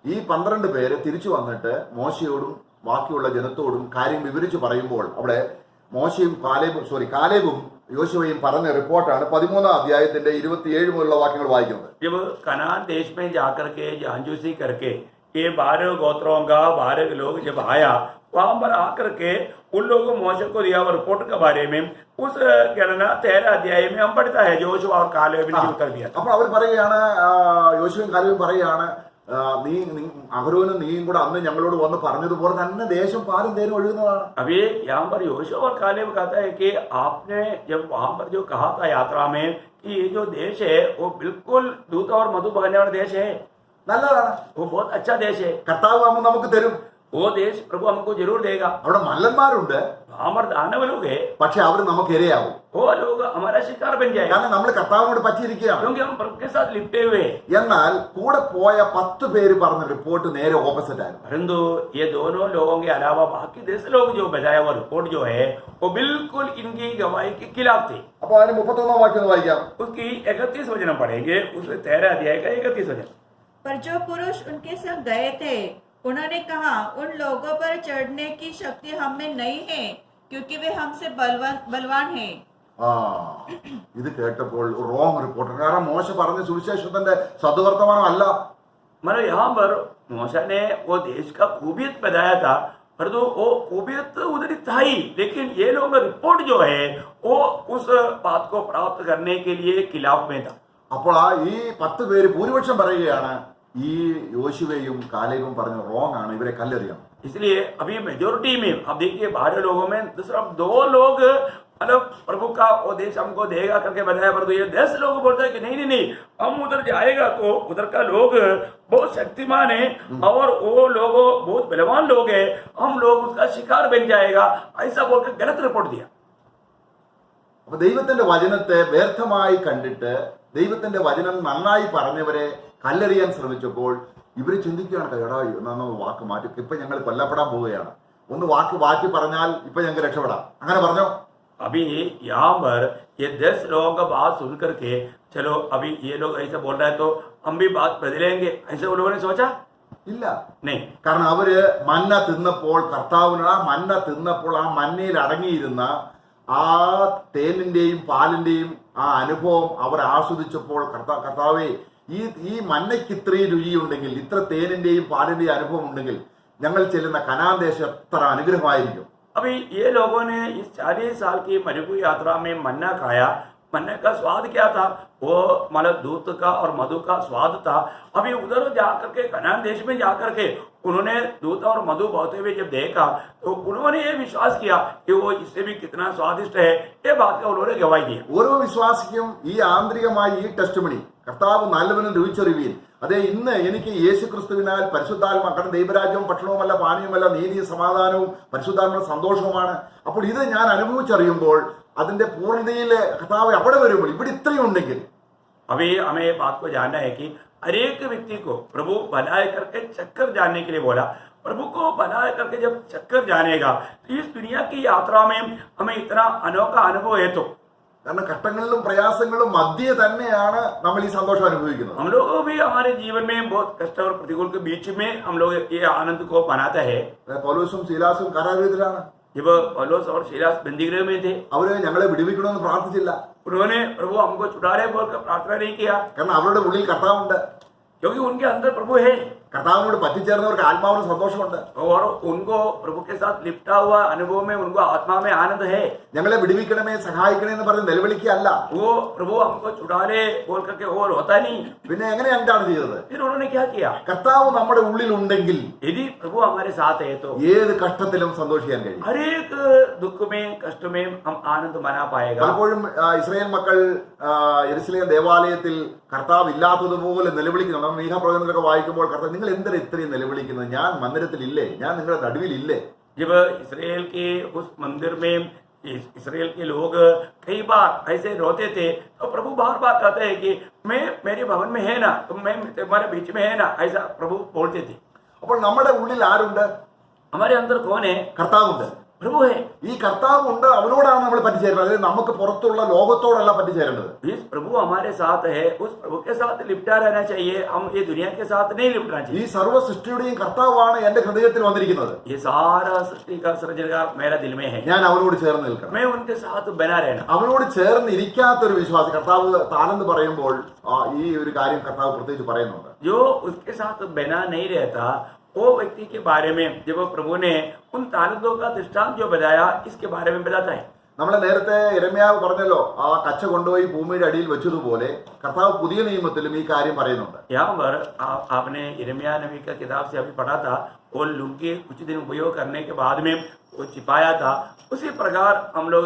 ഈ 12 പേര് തിരിച്ചു വന്നിട്ട് മോശയോടും ബാക്കിയുള്ള ജനത്തോടും കാര്യം വിവരിച്ചു പറയുമ്പോൾ അവിടെ മോശയും കാലേബും യോശുവയും പറഞ്ഞ റിപ്പോർട്ടാണ് 13 അധ്യായത്തിന്റെ 27 മുതലുള്ള വാക്യങ്ങൾ വായിക്കുന്നത്. जब कनान देश में जाकर के जानजूसी करके ये 12 गोत्रों का 12 लोग जब आया वहां पर आकर के उन लोगों को मोशे को दिया हुआ रिपोर्ट के बारे में उस गणना 13 अध्याय में हम पढ़ता है जोशुआ और कालेब ने उत्तर दिया। അപ്പോൾ അവർ പറയുകയാണ്, യോശുവയും കാലേബും പറയുകയാണ്, അഹരോനും നീയും കൂടെ അന്ന് ഞങ്ങളോട് വന്ന് പറഞ്ഞതുപോലെ തന്നെ ദേശം പാലും തേനും ഒഴുകുന്നതാണ്. अभी यहाँ पर योशुआ और कालेब कहता है कि आपने जब वहां पर जो कहा था यात्रा में कि ये जो देश है वो बिल्कुल दूध और मधु बहने वाला देश है, നല്ലതാണ്, वो बहुत अच्छा देश है, കർത്താവ് ആകുമ്പോൾ നമുക്ക് തരും. वो देश प्रभु हमको जरूर देगा। അവിടെ മല്ലന്മാരുണ്ട്, वहां पर दानव लोग है, പക്ഷെ അവർ നമുക്ക് ഇരയാവും. वो लोग हमारा शिकार बन जाएगा കാരണം നമ്മൾ കർത്താവിനോട് പറ്റിയിരിക്കുകയാണ്. क्योंकि हम प्रभु के साथ लिपटे हुए हैं। എന്നാൽ കൂടെ പോയ 10 പേര് പറഞ്ഞ റിപ്പോർട്ട് നേരെ ഓപ്പോസിറ്റ് ആയിരുന്നു. परंतु ये दोनों लोगों के अलावा बाकी 10 लोग जो बताया हुआ रिपोर्ट जो है वो बिल्कुल इनकी गवाही के खिलाफ थे। അപ്പൊ അതിന് 31 വാക്യം ഒന്ന് വായിക്കാം. उसकी 31 वचन पढ़ेंगे, उसके 13 अध्याय का 31 वचन। पर जो पुरुष उनके संग गए थे उन्होंने कहा, उन लोगों पर चढ़ने की शक्ति हम में नहीं है क्योंकि वे हमसे बलवान हैं। ഇത് കേട്ടപ്പോൾ റോങ് റിപ്പോർട്ട്. കാരണം മോശ പറഞ്ഞ സുവിശേഷത്തിന്റെ സദ്വർത്തമാനം അല്ല. मतलब यहाँ पर मूसा ने वो देश का खूबियत बताया था, परंतु वो खूबियत उधर था ही, लेकिन ये लोग रिपोर्ट जो है वो उस बात को प्राप्त करने के लिए खिलाफ में था। അപ്പോൾ ഈ 10 പേര് ഭൂരിപക്ഷം പറയുകയാണ്, ഈ യോശുവയും കാലേബും പറഞ്ഞു റോങ് ആണ്, ഇവരെ കല്ലെറിയണം. इसलिए अभी मेजोरिटी में आप देखिए 12 लोगों में सिर्फ 2 लोग मतलब प्रभु का वो देश हमको देगा करके बताया, परंतु ये 10 लोग बोलते हैं कि नहीं नहीं नहीं, हम उधर जाएगा तो उधर का लोग बहुत शक्तिमान है और वो लोग बहुत बलवान लोग है, हम लोग उसका शिकार बन जाएगा, ऐसा बोलकर गलत रिपोर्ट दिया। അപ്പൊ ദൈവത്തിന്റെ വചനത്തെ വ്യർത്ഥമായി കണ്ടിട്ട് ദൈവത്തിന്റെ വചനം നന്നായി പറഞ്ഞവരെ കല്ലെറിയാൻ ശ്രമിച്ചപ്പോൾ ഇവര് ചിന്തിക്കുകയാണ്, എടാ എന്നാ വാക്ക് മാറ്റി, ഇപ്പൊ ഞങ്ങൾ കൊല്ലപ്പെടാൻ പോവുകയാണ്, ഒന്ന് വാക്ക് മാറ്റി പറഞ്ഞാൽ ഇപ്പൊ ഞങ്ങൾക്ക് രക്ഷപ്പെടാം, അങ്ങനെ പറഞ്ഞോ. अभी यहाँ पर ये 10 लोगों का बात सुन करके चलो अभी ये लोग ऐसा बोल रहे हैं तो हम भी बात बदलेंगे, ऐसे उन लोगों ने सोचा ഇല്ല. नहीं। കാരണം അവര് മന്ന തിന്നപ്പോൾ കർത്താവിന് ആ മന്ന തിന്നപ്പോൾ ആ മന്നയിൽ അടങ്ങിയിരുന്ന ആ തേനിന്റെയും പാലിന്റെയും ആ അനുഭവം അവർ ആസ്വദിച്ചപ്പോൾ കർത്താവേ ഈ മന്നയ്ക്ക് ഇത്രയും രുചിയുണ്ടെങ്കിൽ, ഇത്ര തേനിന്റെയും പാലിന്റെയും അനുഭവം ഉണ്ടെങ്കിൽ ഞങ്ങൾ ചെല്ലുന്ന കനാൻ ദേശം എത്ര അനുഗ്രഹമായിരിക്കും. अभी ये लोगों ने इस 40 साल की मरुभूमि यात्रा में मन्ना खाया, मन्ने का स्वाद क्या था, वो मतलब दूध का और मधु का स्वाद था। अभी उधर जाकर के कनान देश में जाकर के उन्होंने दूध और मधु बहते हुए जब देखा तो उन्होंने ये विश्वास किया कि वो इससे भी कितना स्वादिष्ट है, ये बात का उन्होंने गवाही दिया। ഓരോ വിശ്വാസിക്കും ഈ ആന്തരികമായ ഈ ടെസ്റ്റിമണി കർത്താവ് നല്ലവനും രുചിച്ചറിവീൻ. അതെ, ഇന്ന് എനിക്ക് യേശുക്രിസ്തുവിനാൽ പരിശുദ്ധാത്മാക്കളുടെ ദൈവരാജ്യവും ഭക്ഷണവുമല്ല പാനീയവുമല്ല നീതിയും സമാധാനവും പരിശുദ്ധാത്മ സന്തോഷവുമാണ്. അപ്പോൾ ഇത് ഞാൻ അനുഭവിച്ചറിയുമ്പോൾ അതിന്റെ പൂർണ്ണതയിൽ കർത്താവ് അവിടെ വരുമ്പോൾ ഇവിടെ ഇത്രയും ഉണ്ടെങ്കിൽ अभी हमें ये बात को जानना है कि हर एक व्यक्ति को प्रभु बनाए करके चक्कर जानने के लिए बोला। प्रभु को बनाए करके जब चक्कर जानेगा तो इस दुनिया की यात्रा में हमें इतना अनोखा अनुभव है। तो കാരണം കഷ്ടങ്ങളിലും പ്രയാസങ്ങളും മധ്യേ തന്നെയാണ് നമ്മൾ ഈ സന്തോഷം അനുഭവിക്കുന്നത്. हम लोग भी हमारे जीवन में बहुत कष्ट और प्रतिकूल के बीच में हम लोग ये आनंद को मनाते हैं। പൗലോസും ശീലാസും കാരാഗൃഹത്തിലാണ്. जब पौलुस और सीलास बंदीगृह में थे അവര് ഞങ്ങളെ വിടുവിക്കണമെന്ന് പ്രാർത്ഥിച്ചില്ല. उन्होंने प्रभु हमको छुड़ा रहे बोलकर प्रार्थना नहीं किया, കാരണം അവരുടെ ഉള്ളിൽ കർത്താവുണ്ട്. क्योंकि उनके अंदर प्रभु है കർത്താവിനോട് പറ്റിച്ചേർന്നവർക്ക് ആത്മാവിന് സന്തോഷമുണ്ട്. और उनको प्रभु के साथ लिपटा हुआ अनुभव में उनको आत्मा में आनंद है। ഞങ്ങളെ വിടുവിക്കണമേ സഹായിക്കണേ എന്ന് പറഞ്ഞ് നിലവിളിക്കുകയല്ല. वो प्रभु हमको छुड़ा ले बोल करके वो रोता नहीं। പിന്നെ എങ്ങനെ എന്താണ് ചെയ്തത്? फिर उन्होंने क्या किया, കർത്താവ് നമ്മുടെ ഉള്ളിൽ ഉണ്ടെങ്കിൽ यदि प्रभु हमारे साथ है तो ഏത് കഷ്ടത്തിലും സന്തോഷിക്കാൻ കഴിയും. हर एक दुख में कष्ट में हम आनंद मना पाएगा। പലപ്പോഴും ഇസ്രായേൽ മക്കൾ യെരുശലേം ദേവാലയത്തിൽ കർത്താവ് ഇല്ലാത്തതുപോലെ നിലവിളിക്കുന്നു. നമ്മൾ മീഖ പ്രവചനങ്ങളൊക്കെ വായിക്കുമ്പോൾ കർത്താവ് നിങ്ങൾ എന്തിനാ ഇത്രയും നിലവിളിക്കുന്നത്, ഞാൻ മന്ദിരത്തിലില്ലേ, ഞാൻ നിങ്ങളുടെ നടുവിലില്ലേ. जब इसराइल के उस मंदिर में इसराइल के लोग कई बार ऐसे रोते थे तो प्रभु बार बार कहते हैं कि मैं मेरे भवन में है ना, तुम मैं तुम्हारे बीच में है ना, ऐसा प्रभु बोलते थे। അപ്പോൾ നമ്മുടെ ഉള്ളിൽ ആരുണ്ട്? हमारे अंदर कौन है? കർത്താവുണ്ട്. प्रभु है। ഈ കർത്താവ് ഉണ്ട്, അവനോടാണ് നമ്മൾ പറ്റിച്ചേരുന്നത്. അതായത് നമുക്ക് പുറത്തുള്ള ലോകത്തോടല്ല പറ്റിച്ചേരേണ്ടത്. जिस प्रभु हमारे साथ है उस प्रभु के साथ लिपटा रहना चाहिए, हम ये दुनिया के साथ नहीं लिपटना ഈ चाहिए। സർവ്വ സൃഷ്ടിയുടെയും കർത്താവാണ് എന്റെ ഹൃദയത്തിൽ വന്നിരിക്കുന്നത്. ये सारा सृष्टि का सृजनहार मेरा दिल में है, ഞാൻ അവനോട് ചേർന്ന് നിൽക്കണം. मैं उनके साथ बना रहना। അവനോട് ചേർന്ന് ഇരിക്കാത്തൊരു വിശ്വാസി, കർത്താവ് താലന്ത് പറയുമ്പോൾ ഈ ഒരു കാര്യം കർത്താവ് പ്രത്യേകിച്ച് പറയുന്നുണ്ട്. जो उसके साथ बना नहीं रहता वो व्यक्ति के बारे में जब प्रभु ने उन तालंतों का दृष्टांत जो बताया इसके बारे में बताता है। നമ്മൾ നേരത്തെ യിരെമ്യാവ് പറഞ്ഞല്ലോ, ആ കച്ച കൊണ്ടുപോയി ഭൂമിയുടെ അടിയിൽ വെച്ചതുപോലെ കർത്താവ് പുതിയ നിയമത്തിലും ഈ കാര്യം പറയുന്നുണ്ട്. यहाँ पर आपने यिर्मयाह नबी का किताब से अभी पढ़ा था, वो लुंगी कुछ दिन उपयोग करने के बाद में वो छिपाया था, उसी प्रकार हम लोग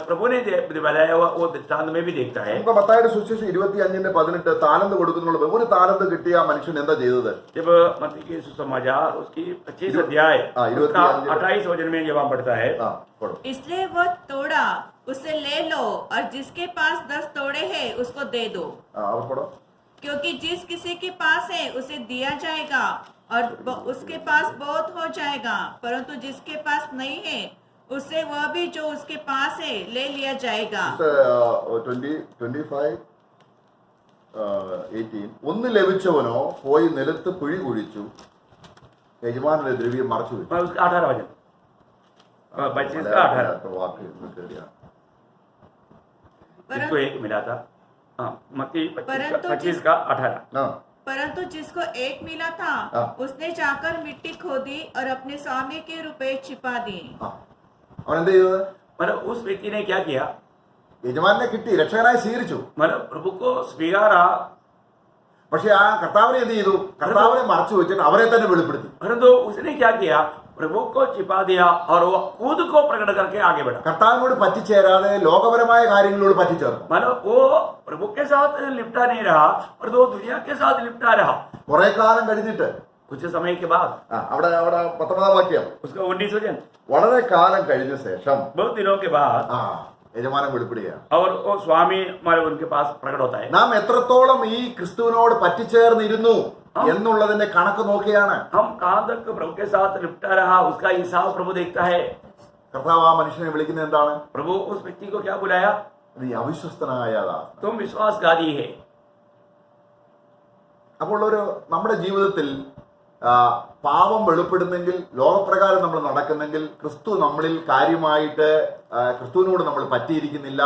प्रभु ने बताया हुआ वो दृष्टांत में भी देखता है। നമുക്ക് മത്തായിയുടെ സുവിശേഷം 25:18 താലന്ത് കൊടുക്കുന്നുള്ളൂ. ഒരു താലന്ത് കിട്ടിയ ആ മനുഷ്യൻ എന്താ ചെയ്തത്? जब मत्ती के सुसमाचार उसकी 25 अध्याय 28 वचन में जब हम पढ़ता है, इसलिए वह तोड़ा उसे ले लो और जिसके पास 10 तोड़े हैं उसको दे दो, क्योंकि जिस किसी के पास है उसे दिया जाएगा और उसके पास बहुत हो जाएगा, परंतु जिसके पास नहीं है उससे वह भी जो उसके पास है ले लिया जाएगा। 20:18 ഒന്ന് ലഭിച്ചവനോ പോയി നിലത്ത് കുഴി കുഴിച്ചു, യജമാനന്റെ ദ്രവ്യം മറച്ചു വെച്ചു. 18 वचन 25 का 18 जिसको एक मिला था। मत्ती 25 का 18। परंतु जिसको एक मिला था उसने जाकर मिट्टी खोदी और अपने स्वामी के रुपए छिपा दिए। അവൻ എന്ത് ചെയ്തത്? मतलब उस व्यक्ति ने क्या किया? യജമാനെ കിട്ടി, രക്ഷകനായി സ്വീകരിച്ചു. मतलब प्रभु को स्वीकारा, പക്ഷെ ആ കർത്താവിനെ എന്ത് ചെയ്തു? കർത്താവിനെ മറച്ചു വെച്ചിട്ട് അവരെ തന്നെ വെളിപ്പെടുത്തി. परंतु उसने क्या किया? प्रभु को छिपा दिया और वो खुद को प्रकट करके आगे बढ़ा। കർത്താവിനോട് പറ്റിച്ചേരാതെ ലോകപരമായ കാര്യങ്ങളോട് പറ്റിച്ചേർന്നു. मतलब वो प्रभु के साथ लिपटा नहीं रहा और वो दुनिया के साथ लिपटा रहा। കുറെ കാലം കഴിഞ്ഞിട്ട് कुछ समय के बाद അവിടെ 19 വാക്യം, उसका 19 वचन, വളരെ കാലം കഴിഞ്ഞ ശേഷം बहुत दिनों के बाद യജമാനൻ വെളിപ്പെടുകയാണ്. और वो स्वामी हमारे उनके पास प्रकट होता है। നാം എത്രത്തോളം ഈ ക്രിസ്തുവിനോട് പറ്റിച്ചേർന്നിരുന്നു എന്നുള്ളതിന്റെ കണക്ക് നോക്കിയാണ് हम कहां तक प्रभु के साथ लिपटा रहा उसका हिसाब प्रभु देखता है। കർത്താവ് ആ മനുഷ്യനെ വിളിക്കുന്നത് എന്താണ്? प्रभु उस व्यक्ति को क्या बुलाया? നീ അവിശ്വസ്തനായതാ. तुम विश्वासघाती है। അപ്പോൾ നമ്മുടെ ജീവിതത്തിൽ പാപം വെളിപ്പെടുന്നെങ്കിൽ, ലോകപ്രകാരം നമ്മൾ നടക്കുന്നെങ്കിൽ, ക്രിസ്തു നമ്മളിൽ കാര്യമായിട്ട് ക്രിസ്തുവിനോട് നമ്മൾ പറ്റിയിരിക്കുന്നില്ല,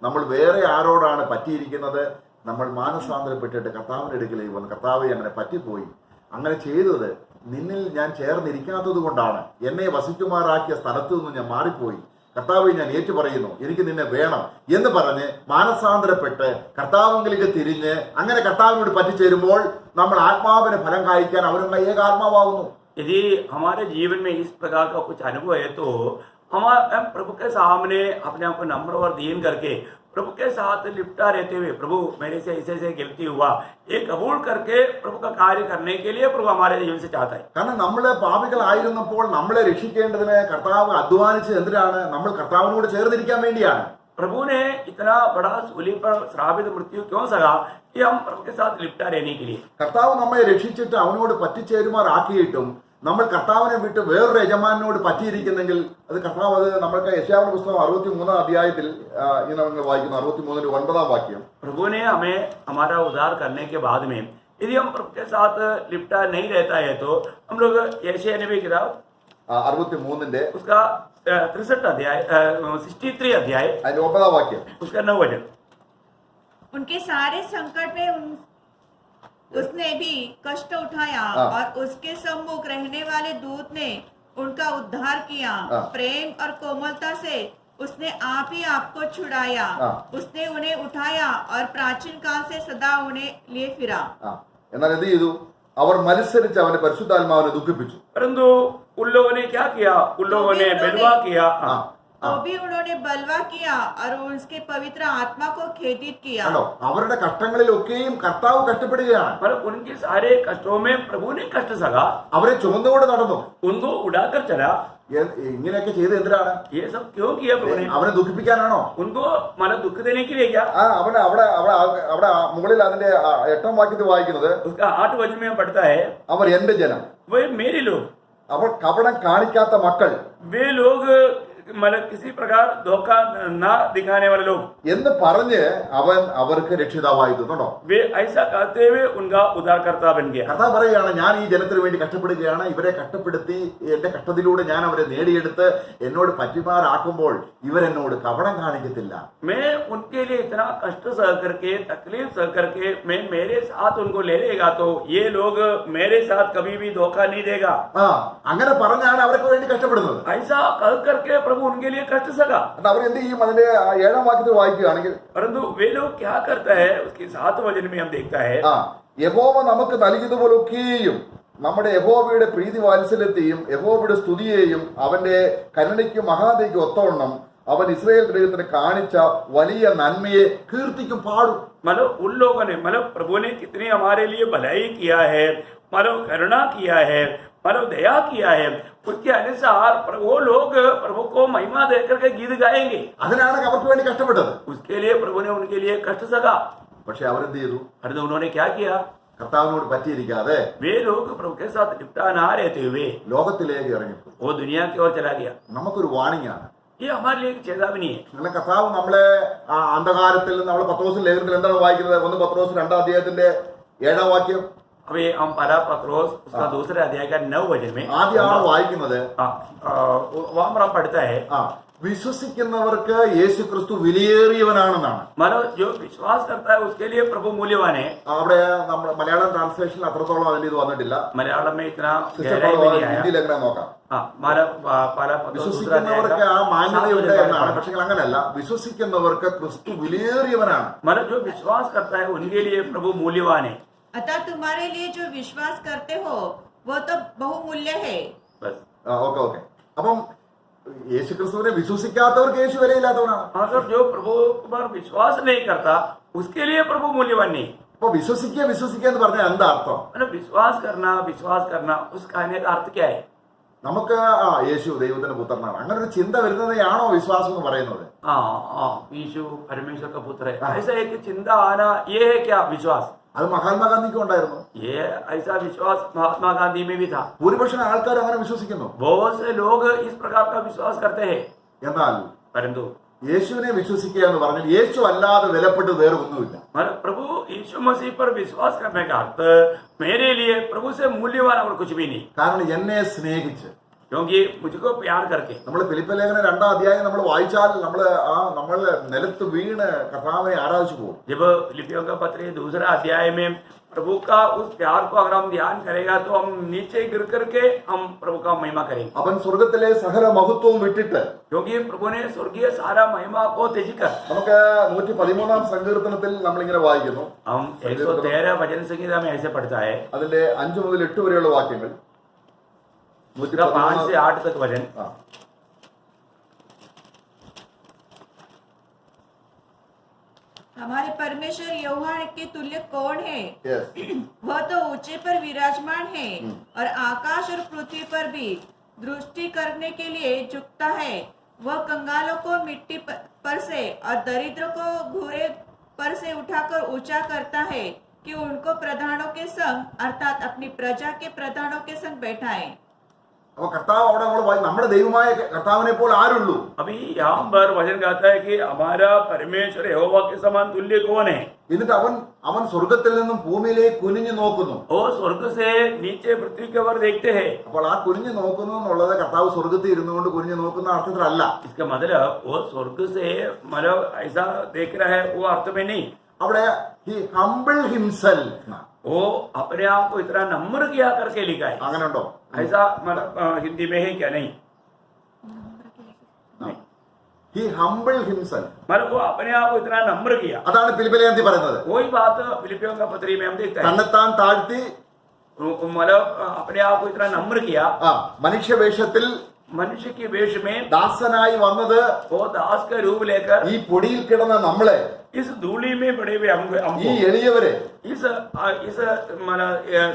നമ്മൾ വേറെ ആരോടാണ് പറ്റിയിരിക്കുന്നത്, നമ്മൾ മാനസാന്തരപ്പെട്ടിട്ട് കർത്താവിൻ്റെ അടുക്കലേക്ക് വന്ന് കർത്താവെ അങ്ങനെ പറ്റിപ്പോയി, അങ്ങനെ ചെയ്തത് നിന്നിൽ ഞാൻ ചേർന്നിരിക്കാത്തത് കൊണ്ടാണ്, എന്നെ വസിക്കുമാറാക്കിയ സ്ഥലത്തു നിന്ന് ഞാൻ മാറിപ്പോയി, കർത്താവെ ഞാൻ ഏറ്റുപറയുന്നു, എനിക്ക് നിന്നെ വേണം എന്ന് പറഞ്ഞ് മാനസാന്തരപ്പെട്ട് കർത്താവിലേക്ക് തിരിഞ്ഞ് അങ്ങനെ കർത്താവിനോട് പറ്റിച്ചേരുമ്പോൾ നമ്മൾ ആത്മാവിന് ഫലം കായ്ക്കാൻ അവരുടെ ഏകാത്മാവാകുന്നു. यदि हमारे जीवन में इस प्रकार का कुछ अनुभव है तो हम प्रभु के सामने अपने आप को नम्र और दीन करके प्रभु के साथ लिपटा रहते हुए, प्रभु मेरे से ऐसे गलती हुआ, ये कबूल करके प्रभु का कार्य करने के लिए प्रभु हमारे जीवन से चाहता है। കാരണം നമ്മളെ പാപികളായിരുന്നപ്പോൾ നമ്മളെ രക്ഷിക്കേണ്ടതിന് കർത്താവ് അധ്വാനിച്ചത് എന്തിനാണ്? നമ്മൾ കർത്താവിനോട് ചേർന്നിരിക്കാൻ വേണ്ടിയാണ്. प्रभु ने इतना बड़ा सूली पर श्रापित मृत्यु क्यों सहा कि हम प्रभु के साथ लिपटा रहने के लिए। കർത്താവ് നമ്മെ രക്ഷിച്ചിട്ട് അവനോട് പറ്റിച്ചേരുമാറാക്കിയിട്ടും നമ്മൾ കർത്താവിനെ വിട്ട് വേറൊരു യജമാനോട് പറ്റിയിരിക്കുന്നെങ്കിൽ അത് കർത്താവ്, അത് നമ്മൾക്ക് യെശയ്യാവിന്റെ പുസ്തകം 63 അധ്യായത്തിൽ ഇങ്ങനെ നമ്മൾ വായിക്കുന്നു, 63:9 വാക്യം. प्रभु ने हमें हमारा उद्धार करने के बाद में यदि हम प्रभु के साथ लिपटा नहीं रहता है तो हम लोग यशायाह नबी की किताब 63 उसका 63 अध्याय 63 अध्याय അതിന്റെ 9 വാക്യം, उसका 9 वचन, उनके सारे संकट में उसने भी कष्ट उठाया और उसके सम्मुख रहने वाले दूत ने उनका उद्धार किया। प्रेम और कोमलता से उसने आप ही आपको छुड़ाया। उसने उन्हें उठाया और प्राचीन काल से सदा उन्हें लिए फिरा। എന്നാൽ എന്ത് ചെയ്തു? അവർ മത്സരിച്ച് അവന്റെ പരിശുദ്ധാത്മാവിനെ ദുഃഖിപ്പിച്ചു. परंतु उन लोगों ने क्या किया? उन लोगों ने बलवा किया, तो भी उन्होंने बलवा किया और उसके पवित्र आत्मा को खेदित किया। അവരുടെ കഷ്ടങ്ങളിലൊക്കെയും കർത്താവ് കഷ്ടപ്പെടുകയാണ്. पर उनके सारे कष्टों में प्रभु ने कष्ट सहा, അവരെ ചുമന്നുകൊണ്ട് നടന്നു. उनको उड़ाकर चला। ഇങ്ങനെയൊക്കെ ചെയ്ത് എന്തിനാണ്? ये सब क्यों किया प्रभु ने? അവനെ ദുഃഖിപ്പിക്കാനാണോ? उनको मतलब दुख देने के लिए क्या? അവനെ അവിടെ മുകളിൽ അതിന്റെ 8ാം വാക്യത്തിൽ വായിക്കുന്നത്, उसका 8 वचन में पढ़ता है, അവർ എന്റെ ജനം, वे मेरे लोग, അപ്പോൾ കപടം കാണിക്കാത്ത മക്കൾ वे लोग मतलब किसी प्रकार धोखा ना दिखाने वाले लोग, എന്ന് പറഞ്ഞ് അവൻ അവർക്ക് രക്ഷിതാവായി തീർന്നുണ്ടോ. वे ऐसा कहते हुए उनका उद्धारकर्ता बन गया. കർത്താവ് പറയുകയാണ്, ഞാൻ ഈ ജനത്തിന് വേണ്ടി കഷ്ടപ്പെടുകയാണ്, ഇവരെ കഷ്ടപ്പെടുത്തി എന്റെ കഷ്ടത്തിലൂടെ ഞാൻ അവരെ നേടിയെടുത്ത് എന്നോട് പറ്റിമാറാക്കുമ്പോൾ ഇവരെന്നോട് കപടം കാണിക്കത്തില്ല. मैं उनके लिए इतना कष्ट सह करके, तकलीफ सह करके मैं मेरे साथ उनको ले लेगा तो ये लोग मेरे साथ कभी भी धोखा नहीं देगा. അങ്ങനെ പറഞ്ഞാണ് അവർക്ക് വേണ്ടി കഷ്ടപ്പെടുന്നത്. ऐसा कह करके प्रभु उनके लिए कष्ट सका. അവർ എന്ത് ചെയ്യും? അതിന്റെ 7-ാം വാക്യത്തിൽ വായിക്കുകയാണെങ്കിൽ, परंतु वे लोग क्या करता है उसके 7 वचन में हम देखता है, യഹോവ നമുക്ക് നൽകിയതുപോലൊക്കെയും നമ്മുടെ യഹോവയുടെ പ്രീതി വാത്സല്യത്തെയും യഹോവയുടെ സ്തുതിയെയും അവന്റെ കരുണയ്ക്കും മഹാദയ്ക്കും ഒത്തവണ്ണം അവൻ ഇസ്രായേൽ ഗൃഹത്തിന് കാണിച്ച വലിയ നന്മയെ കീർത്തിക്കും പാടും. मतलब उन लोगों ने, मतलब प्रभु ने कितनी हमारे लिए भलाई किया है, मतलब करुणा किया है, मतलब दया किया है, उसके अनुसार वो लोग प्रभु को महिमा दे करके गीत गाएंगे. അതിനാണ് അവർക്ക് വേണ്ടി കഷ്ടപ്പെട്ടത്. उसके लिए प्रभु ने उनके लिए कष्ट सका. പക്ഷെ അവരെന്ത് ചെയ്തു? अरे उन्होंने क्या किया? കർത്താവിനോട് പറ്റിയിരിക്കാതെ वे लोग प्रभु के साथ निपटा ना रहते हुए ലോകത്തിലേക്ക് ഇറങ്ങിപ്പോയി. वो दुनिया की ओर चला गया. നമുക്കൊരു വാണിംഗ് ആണ്. ये हमारे लिए एक चेतावनी है. അങ്ങനെ കർത്താവ് നമ്മളെ ആ അന്ധകാരത്തിൽ നിന്ന്, നമ്മളെ പത്രോസ് ലേഖനത്തിൽ എന്താണ് വായിക്കുന്നത്? 1 പത്രോസ് 2-ാം അധ്യായത്തിന്റെ 7-ാം വാക്യം. अभी हम पहला पत्रोस उसका दूसरे अध्याय का 9 वचन में ആദ്യമാണ് വായിക്കുന്നത്. वहां पर हम पढ़ता है, വിശ്വസിക്കുന്നവർക്ക് യേശു ക്രിസ്തു വിലയേറിയവനാണെന്നാണ്. मतलब जो विश्वास करता है उसके लिए प्रभु मूल्यवान है. അവിടെ നമ്മുടെ മലയാളം ട്രാൻസ്ലേഷനിൽ അത്രത്തോളം അതിന്റെ ഇത് വന്നിട്ടില്ല. मलयालम में इतना गहराई में नहीं आया. ഹിന്ദിയിൽ എങ്ങനെ നോക്കാം? हमारा पहला पत्रोस दूसरा अध्याय വിശ്വസിക്കുന്നവർക്ക് ആ का മാന്യതയുണ്ട് 7 എന്നാണ്. वचन. പക്ഷെ അങ്ങനെയല്ല, വിശ്വസിക്കുന്നവർക്ക് ക്രിസ്തു വിലയേറിയവനാണ്. मतलब जो विश्वास करता है उनके लिए प्रभु मूल्यवान है. अतः तुम्हारे लिए जो विश्वास करते हो वो तो बहुमूल्य है. बस. ഓക്കെ. അപ്പം യേശു ക്രിസ്തുവിനെ വിശ്വസിക്കാത്തവർക്ക് യേശു വിലയില്ലാത്തവനാണ്. अगर जो प्रभु पर विश्वास नहीं करता उसके लिए प्रभु मूल्यवान नहीं. അപ്പൊ വിശ്വസിക്കുക എന്ന് പറഞ്ഞാൽ എന്താ അർത്ഥം? मतलब विश्वास करना उस कहने का अर्थ क्या है? നമുക്ക് യേശു ദൈവത്തിന്റെ പുത്രനാണ്, അങ്ങനെ ഒരു ചിന്ത വരുന്നതാണോ വിശ്വാസം എന്ന് പറയുന്നത്? यीशु परमेश्वर का पुत्र है, ऐसा एक चिंता आना, ये है क्या विश्वास? അത് മഹാത്മാഗാന്ധിക്ക് ഉണ്ടായിരുന്നു. ये ऐसा विश्वास महात्मा गांधी में भी था. ഭൂരിപക്ഷം ആൾക്കാർ അങ്ങനെ വിശ്വസിക്കുന്നു. बहुत से लोग इस प्रकार का विश्वास करते हैं. എന്നാൽ परंतु യേശുവിനെ വിശ്വസിക്കുക എന്ന് പറഞ്ഞാൽ യേശു അല്ലാതെ വിലപ്പെട്ട് വേറെ ഒന്നുമില്ല. मतलब प्रभु यीशु मसीह पर विश्वास करने का अर्थ मेरे लिए प्रभु से मूल्यवान और कुछ भी नहीं. കാരണം എന്നെ സ്നേഹിച്ച്, क्योंकि मुझको प्यार करके. നമ്മൾ ഫിലിപ്പ് ലേഖനം 2-ാം അധ്യായം നമ്മൾ വായിച്ചാൽ നമ്മൾ നിലത്ത് വീണ് കർത്താവിനെ ആരാധിച്ചു പോകും. जब फिलिपियों का पत्र दूसरा अध्याय में प्रभु का उस प्यार को अगर हम ध्यान करेगा तो हम नीचे गिर करके हम प्रभु का महिमा करेंगे. അവൻ സ്വർഗത്തിലെ സകല മഹത്വവും വിട്ടിട്ട്, क्योंकि प्रभु ने स्वर्गीय सारा महिमा को त्यज कर, നമുക്ക് 113-ാം സങ്കീർത്തനത്തിൽ നമ്മളിങ്ങനെ വായിക്കുന്നു. हम 113 भजन संहिता में ऐसे पढ़ता है, അതിന്റെ 5 മുതൽ 8 വരെയുള്ള വാക്യങ്ങൾ. 5 से 8 तक भजन. हमारे परमेश्वर यहोवा के तुल्य कौन है? Yes. वह तो ऊंचे पर विराजमान है और आकाश और पृथ्वी पर भी दृष्टि करने के लिए झुकता है. वह कंगालों को मिट्टी पर से और दरिद्रों को घूरे पर से उठाकर ऊंचा करता है कि उनको प्रधानों के संग अर्थात अपनी प्रजा के प्रधानों के संग बैठाए. അപ്പൊ കർത്താവ് അവിടെ നമ്മുടെ ദൈവമായ കർത്താവിനെ പോലെ ആരുള്ളൂ? अभी यहाँ पर वचन कहता है कि हमारा परमेश्वर यहोवा के समान तुल्य कौन है? എന്നിട്ട് അവൻ സ്വർഗത്തിൽ നിന്നും ഭൂമിയിലേക്ക് കുനിഞ്ഞു നോക്കുന്നു. वो स्वर्ग से नीचे पृथ्वी के ओर देखते हैं. അപ്പോൾ ആ കുനിഞ്ഞു നോക്കുന്നു എന്നുള്ളത് കർത്താവ് സ്വർഗത്തിൽ ഇരുന്നുകൊണ്ട് കുനിഞ്ഞു നോക്കുന്ന അർത്ഥത്തിലല്ല. इसका मतलब वो स्वर्ग से मतलब ऐसा देख रहा है वो अर्थ में नहीं. അവിടെ he humbled himself. वो अपने आप को इतना नम्र किया करके लिखा है. അങ്ങനെ ഉണ്ടോ? ऐसा मतलब हिंदी में है क्या? नहीं. he humbled himself. मतलब वो अपने आप को इतना नम्र किया. അതാണ് ഫിലിപ്പിലെ ലേഖനത്തിൽ പറയുന്നത്. वही बात फिलिपियों का पत्री में हम देखते हैं. തന്നെത്താൻ താഴ്ത്തി, मतलब अपने आप को इतना नम्र किया. മനുഷ്യവേഷത്തിൽ मनुष्य के वेश में ദാസനായി വന്നത് वो दास का रूप लेकर ഈ പൊടിയിൽ കിടന്ന നമ്മളെ, इस धूली में बड़े हुए ഈ हमको എളിയവരെ, इस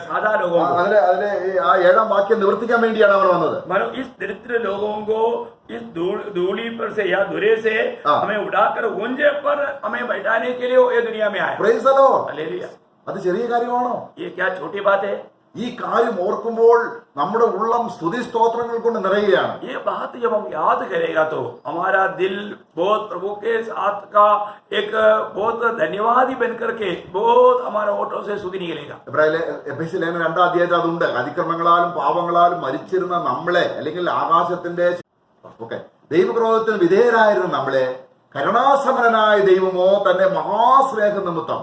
सादा लोगों को, അതിലെ ആ 7-ാം വാക്യം നിവർത്തിക്കാൻ വേണ്ടിയാണ് അവൻ വന്നത്. मतलब इस दरिद्र लोगों को इस धूली पर से या धुरे से हमें उड़ाकर ऊंचे पर हमें बैठाने के लिए वो ये दुनिया में आया. Praise the Lord. हालेलुया. അത് ചെറിയ കാര്യമാണോ? ये क्या छोटी बात है? ഈ കാര്യം ഓർക്കുമ്പോൾ നമ്മുടെ ഉള്ളം സ്തുതി സ്തോത്രങ്ങൾ കൊണ്ട് നിറയുകയാണ്. ये बात जब हम याद करेगा तो हमारा दिल बहुत प्रभु के साथ का एक बहुत धन्यवादी बनकर के बहुत हमारा ओठों से स्तुति निकलेगा. എഫെസ്യ ലേഖനം 2-ാം അധ്യായത്തിൽ അതുണ്ട്. അതിക്രമങ്ങളാലും പാപങ്ങളാലും മരിച്ചിരുന്ന നമ്മളെ, അല്ലെങ്കിൽ ആകാശത്തിന്റെ ദൈവക്രോധത്തിന് വിധേയരായിരുന്ന നമ്മളെ കരുണാസമനായ ദൈവമോ തന്റെ മഹാസ്നേഹ നിമിത്തം,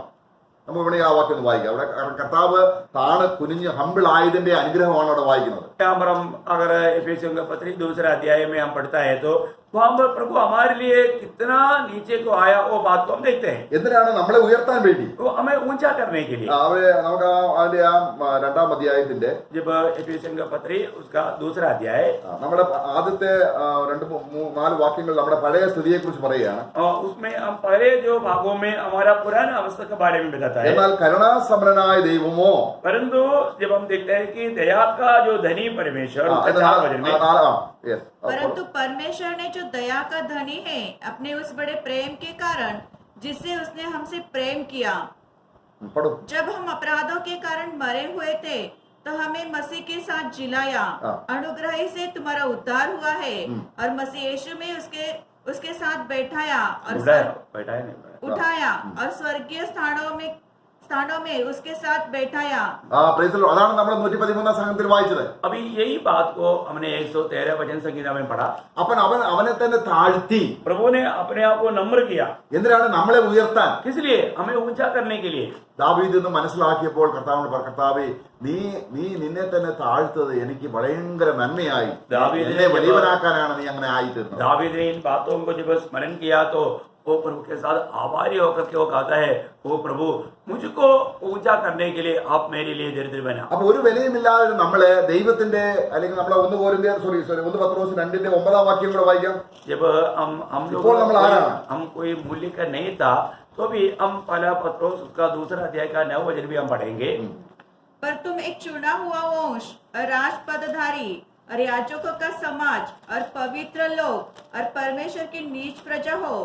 നമുക്ക് ഇവിടെ ആ വാക്യം ഒന്ന് വായിക്കാം. അവിടെ കർത്താവ് താണ് കുനിഞ്ഞ് ഹമ്പിൾ ആയതിന്റെ അനുഗ്രഹമാണ് അവിടെ വായിക്കുന്നത്. यहाँ पर हम अगर एफेसियों का पत्री 2 अध्याय में हम पढ़ता है तो वहां पर प्रभु हमारे लिए कितना नीचे को आया वो बात को हम देखते हैं. എന്തിനാണ്? നമ്മളെ ഉയർത്താൻ വേണ്ടി, वो हमें ऊंचा करने के लिए. നമുക്ക് അതിന്റെ 2-ാം അധ്യായത്തിന്റെ जब एफेसियों का पत्री उसका 2 अध्याय നമ്മുടെ ആദ്യത്തെ 2-4 വാക്യങ്ങൾ നമ്മുടെ പഴയ സ്ഥിതിയെ കുറിച്ച് പറയുകയാണ്. उसमें हम पहले जो भागों में हमारा पुराना अवस्था के बारे में बताता है. എന്നാൽ കരുണാസമനായ ദൈവമോ, परंतु जब हम देखते हैं कि दया का जो धनी परमेश्वर, परंतु परमेश्वर ने जो दया का धनी है अपने उस बड़े प्रेम के कारण जिससे उसने हमसे प्रेम किया, जब हम अपराधों के कारण मरे हुए थे तो हमें मसीह के साथ जिलाया. अनुग्रह से तुम्हारा उद्धार हुआ है और मसीह यीशु में उसके साथ बैठाया और उठाया और स्वर्गीय स्थानों में उसके साथ बैठाया. അതാണ് നമ്മൾ 113-ാം സംഘത്തിൽ വായിച്ചത്. अभी यही बात को हमने 113 वचन संहिता में पढ़ा. അവനെ തന്നെ താഴ്ത്തി, प्रभु ने अपने आप को नम्र किया. എന്തിനാണ്? നമ്മളെ ഉയർത്താൻ. किस लिए? हमें ऊंचा करने के लिए. ദാവീദ് എന്ന് മനസ്സിലാക്കിയപ്പോൾ കർത്താവേ, നീ നിന്നെ തന്നെ താഴ്ത്തത് എനിക്ക് ഭയങ്കര നന്മയായി, എന്നെ വലിയവനാക്കാനാണ് നീ അങ്ങനെ ആയിത്തീർന്നത്. दावीद ने इन बातों को जब स्मरण किया तो वो प्रभु के साथ आभारी होकर के वो कहता है, वो प्रभु मुझको ऊंचा करने के लिए आप मेरे लिए दरिद्र बना. അപ്പൊ ഒരു വിലയുമില്ലാതെ നമ്മള് ദൈവത്തിന്റെ, അല്ലെങ്കിൽ നമ്മളെ 1 പത്രോസ് 2-ന്റെ 9-ാം വാക്യം കൂടെ വായിക്കാം. जब हम कोई मूल्य का नहीं था तो भी हम पहला पत्रोस उसका 2 अध्याय का 9 वचन भी हम पढ़ेंगे. पर तुम एक चुना हुआ वंश और राजपदधारी और याजकों का समाज और पवित्र लोग और परमेश्वर की नीच प्रजा हो,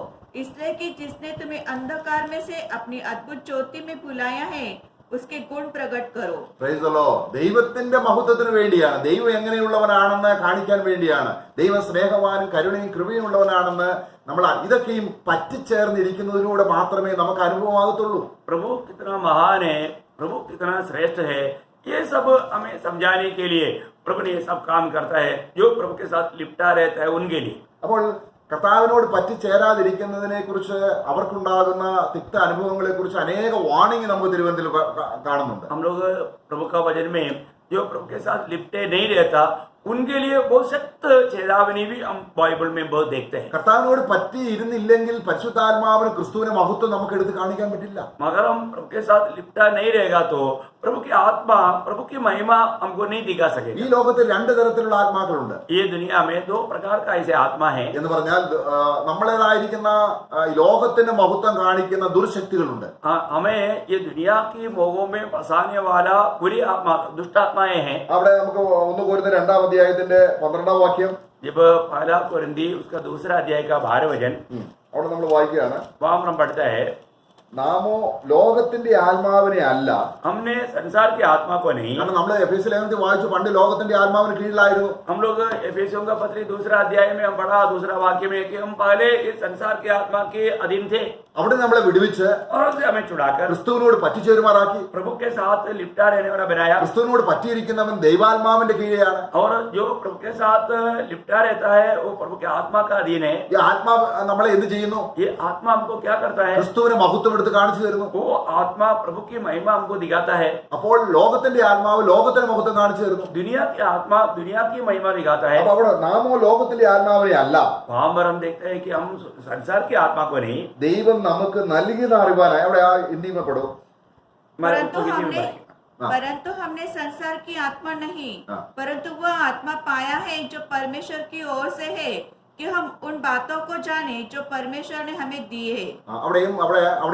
इसलिए कि जिसने तुम्हें अंधकार में से अपनी अद्भुत ज्योति में बुलाया है उसके गुण प्रकट करो. Praise the Lord. ദൈവത്തിന്റെ മഹത്വത്തിന് വേണ്ടിയാണ്, ദൈവം എങ്ങനെയുള്ളവനാണെന്ന് കാണിക്കാൻ വേണ്ടിയാണ്, ദൈവം സ്നേഹവാനും കരുണയും കൃപയും ഉള്ളവനാണെന്ന് നമ്മൾ ഇതൊക്കെയും പറ്റിച്ചേർന്നിരിക്കുന്നതിലൂടെ മാത്രമേ നമുക്ക് അനുഭവമാകത്തുള്ളൂ. प्रभु कितना महान है, प्रभु कितना श्रेष्ठ है, ये सब हमें समझाने के लिए प्रभु ने सब काम करता है. जो प्रभु के साथ लिपटा रहता है उनके लिए. അപ്പോൾ കർത്താവിനോട് പറ്റിച്ചേരാതിരിക്കുന്നതിനെ കുറിച്ച് അവർക്കുണ്ടാകുന്ന തിക്ത അനുഭവങ്ങളെ കുറിച്ച് അനേക വാണിംഗ് നമുക്ക് തിരുവനന്തപുരത്തിൽ കാണുന്നുണ്ട്. हम लोग प्रभु का वचन में जो प्रभु के साथ लिपटे नहीं रहता उनके लिए बहुत सख्त चेतावनी भी हम बाइबल में बहुत देखते हैं. കർത്താവിനോട് പറ്റി ഇരുന്നില്ലെങ്കിൽ പരിശുദ്ധാത്മാവിന് ക്രിസ്തുവിന്റെ മഹത്വം നമുക്ക് എടുത്ത് കാണിക്കാൻ പറ്റില്ല. मगर हम प्रभु के साथ लिपटा नहीं रहेगा तो प्रभु की आत्मा, प्रभु की महिमा हमको नहीं दिखा सकेगा. ഈ ലോകത്തിൽ 2 തരത്തിലുള്ള ആത്മാക്കളുണ്ട്. ये दुनिया में 2 प्रकार का ऐसे आत्मा है. എന്ന് പറഞ്ഞാൽ നമ്മളേതായിരിക്കുന്ന ലോകത്തിന്റെ മഹത്വം കാണിക്കുന്ന ദുർശക്തികളുണ്ട്. हमें ये दुनिया की मोहों में फंसाने वाला बुरी आत्मा, दुष्ट आत्माएं हैं. അവിടെ നമുക്ക് 1 കൊരിന്ത്യർ 2-ാം അധ്യായത്തിന്റെ 12-ാം വാക്യം, जब पहला कोरिन्थी उसका 2 अध्याय का 12 वचन അവിടെ നമ്മൾ വായിക്കുകയാണ്. वहां हम पढ़ता है, നാമോ ലോകത്തിന്റെ ആത്മാവിനെ അല്ല. हमने संसार की आत्मा को नहीं. കാരണം നമ്മൾ എഫേസ്യ ലേഖനത്തിൽ വായിച്ചു, പണ്ട് ലോകത്തിന്റെ ആത്മാവിന് കീഴിലായിരുന്നു. हम लोग एफेसियों का पत्री 2 अध्याय में हम पढ़ा 2 वाक्य में कि हम पहले इस संसार की आत्मा के अधीन थे. അവിടെ നമ്മളെ വിടുവിച്ച് और उससे हमें छुड़ाकर ക്രിസ്തുവിനോട് പറ്റിച്ചേരുമാറാക്കി. प्रभु के साथ लिपटा रहने वाला बनाया. ക്രിസ്തുവിനോട് പറ്റിയിരിക്കുന്നവൻ ദൈവാത്മാവിന്റെ കീഴെയാണ്. और जो प्रभु के साथ लिपटा रहता है वो प्रभु के आत्मा का अधीन है. ഈ ആത്മാവ് നമ്മളെ എന്ത് ചെയ്യുന്നു? ये आत्मा हमको क्या करता है? ക്രിസ്തുവിന്റെ മഹത്വം എടുത്ത് കാണിച്ചു തരുന്നു. वो आत्मा प्रभु की महिमा हमको दिखाता है. അപ്പോൾ ലോകത്തിന്റെ ആത്മാവ് ലോകത്തിന്റെ മഹത്വം കാണിച്ചു തരുന്നു. दुनिया की आत्मा दुनिया की महिमा दिखाता है. അപ്പൊ അവിടെ നാമോ ലോകത്തിന്റെ ആത്മാവിനെ അല്ല. वहां पर हम देखते हैं कि हम संसार की आत्मा को नहीं, ദൈവം നമുക്ക് നൽകിയത് അറിവാനായി. അവിടെ ആ ഹിന്ദിമപ്പെടും. परंतु हमने संसार की आत्मा नहीं, परंतु वह आत्मा पाया है जो परमेश्वर की ओर से है, कि हम उन बातों को जाने जो परमेश्वर ने हमें दी है. അവിടെ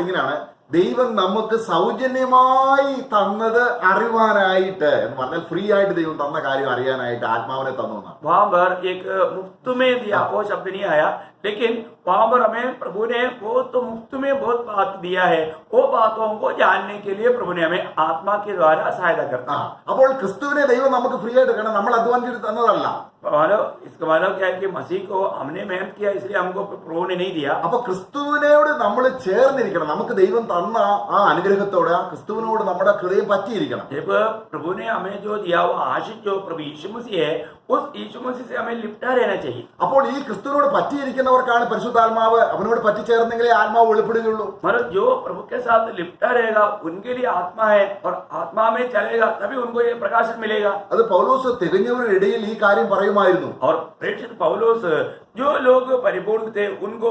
ഇങ്ങനെയാണ്, ദൈവം നമുക്ക് സൗജന്യമായി തന്നത് അറിവാനായിട്ട് എന്ന് പറഞ്ഞാൽ ഫ്രീ ആയിട്ട് ദൈവം തന്ന കാര്യം അറിയാനായിട്ട് ആത്മാവിനെ തന്നു. वहां पर एक मुफ्त में दिया वो शब्द नहीं आया, लेकिन वहां पर हमें प्रभु ने बहुत तो मुफ्त में बहुत बात दिया है, वो बातों को जानने के लिए प्रभु ने हमें आत्मा के द्वारा सहायता करता है। അപ്പോൾ ക്രിസ്തുവിനെ ദൈവം നമുക്ക് ഫ്രീ ആയിട്ട് എടുക്കണം, നമ്മൾ അധ്വാനിച്ചിട്ട് തന്നതല്ല. मानो इसका मतलब क्या है कि मसीह को हमने मेहनत किया इसलिए हमको प्रभु ने नहीं दिया। അപ്പൊ ക്രിസ്തുവിനോട് നമ്മൾ ചേർന്നിരിക്കണം. നമുക്ക് ദൈവം തന്ന ആ അനുഗ്രഹത്തോടെ ആ ക്രിസ്തുവിനോട് നമ്മുടെ ഹൃദയം പറ്റിയിരിക്കണം. जब प्रभु ने हमें जो दिया वो आशीष जो प्रभु यीशु मसीह है, उस यीशु मसीह से हमें लिपटा रहना चाहिए। അപ്പോൾ ഈ ക്രിസ്തുവിനോട് പറ്റിയിരിക്കുന്നവർക്കാണ് പരിശുദ്ധാത്മാവ്, അവനോട് പറ്റിച്ചേർന്നെങ്കിലേ ആത്മാവ് വെളിപ്പെടുകയുള്ളൂ. मतलब जो प्रभु के साथ लिपटा रहेगा उनके लिए आत्मा है, और आत्मा में चलेगा तभी उनको ये प्रकाशन मिलेगा। അത് പൗലോസ് തികഞ്ഞവരുടെ ഇടയിൽ ഈ കാര്യം പറയുമായിരുന്നു. और प्रेषित पौलुस जो लोग परिपूर्ण थे उनको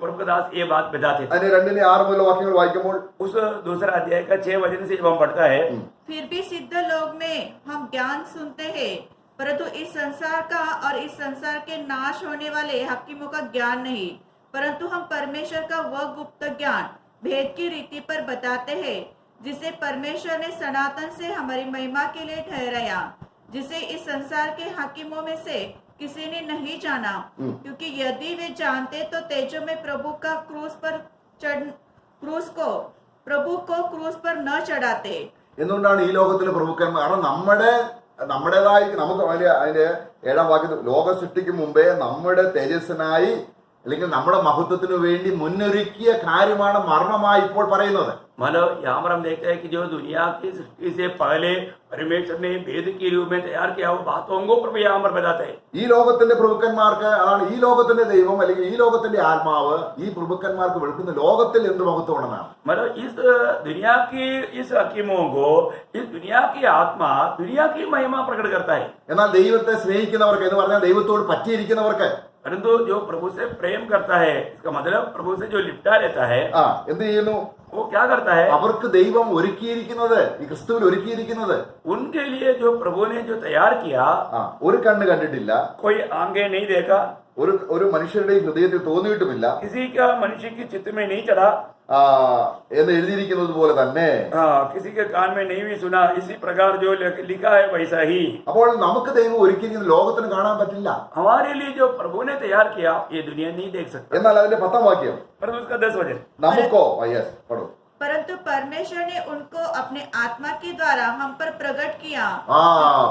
प्रभु के दास ये बात बताते थे। അതിന് 2:6 മുതലുള്ള വാക്യങ്ങൾ വായിക്കുമ്പോൾ उस दूसरा अध्याय का 6 वचन से जब हम पढ़ता है, फिर भी सिद्ध लोग में हम ज्ञान सुनते हैं, परंतु इस संसार का और इस संसार के नाश होने वाले हकीमों का ज्ञान नहीं, परंतु हम परमेश्वर का वह गुप्त ज्ञान भेद की रीति पर बताते हैं, जिसे परमेश्वर ने सनातन से हमारी महिमा के लिए ठहराया, जिसे इस संसार के हकीमों में से किसी ने नहीं जाना, क्योंकि यदि वे जानते तो तेजो में प्रभु को क्रूस पर न चढ़ाते। എന്തുകൊണ്ടാണ് ഈ ലോകത്തിലെ പ്രഭുക്കന്മാർ? കാരണം നമ്മുടേതായി നമുക്ക് അതിന്റെ 7-ാം വാക്യത്തിൽ ലോക സൃഷ്ടിക്ക് മുമ്പേ നമ്മുടെ തേജസ്സിനായി അല്ലെങ്കിൽ നമ്മുടെ മഹത്വത്തിനു വേണ്ടി മുന്നൊരുക്കിയ കാര്യമാണ് മർമ്മമായി ഇപ്പോൾ പറയുന്നത്. मतलब यहाँ पर हम देखते हैं कि जो दुनिया की सृष्टि से पहले परमेश्वर ने भेद के रूप में तैयार किया वो बातों को प्रभु यहाँ पर बताते हैं। ഈ ലോകത്തിന്റെ പ്രഭുക്കന്മാർക്ക് അതാണ് ഈ ലോകത്തിന്റെ ദൈവം അല്ലെങ്കിൽ ഈ ലോകത്തിന്റെ ആത്മാവ് ഈ പ്രഭുക്കന്മാർക്ക് വെളുക്കുന്ന ലോകത്തിൽ എന്ത് മഹത്വം ഉണ്ടെന്നാണ്. मतलब इस दुनिया की इस हकीमों को इस दुनिया की आत्मा दुनिया की महिमा प्रकट करता है। എന്നാൽ ദൈവത്തെ സ്നേഹിക്കുന്നവർക്ക് എന്ന് പറഞ്ഞാൽ ദൈവത്തോട് പറ്റിയിരിക്കുന്നവർക്ക് परंतु जो प्रभु से प्रेम करता है, इसका मतलब प्रभु से जो लिपटा रहता है, എന്ത് ചെയ്യുന്നു? वो क्या करता है? അവർക്ക് ദൈവം ഒരുക്കിയിരിക്കുന്നത് ഈ ക്രിസ്തുവിൽ ഒരുക്കിയിരിക്കുന്നത് उनके लिए जो प्रभु ने जो तैयार किया, ഒരു കണ്ണ് കണ്ടിട്ടില്ല, कोई आगे नहीं देखा, ഒരു മനുഷ്യരുടെ ഹൃദയത്തിൽ തോന്നിയിട്ടുമില്ല, किसी का मनुष्य की चित्त में नहीं चढ़ा, എന്ന് എഴുതിയിരിക്കുന്നത് പോലെ തന്നെ किसी के कान में नहीं भी सुना, इसी प्रकार जो लिखा है वैसा ही। അപ്പോൾ നമുക്ക് ദൈവം ഒരുക്കിയിരിക്കുന്ന ലോകത്തിന് കാണാൻ പറ്റില്ല. हमारे लिए जो प्रभु ने तैयार किया ये दुनिया नहीं देख सकता। എന്നാൽ അതിന്റെ 10-ാം വാക്യം परंतु उसका 10 वचन, നമുക്കോ പഠു परंतु परमेश्वर ने उनको अपने आत्मा के द्वारा हम पर प्रकट किया।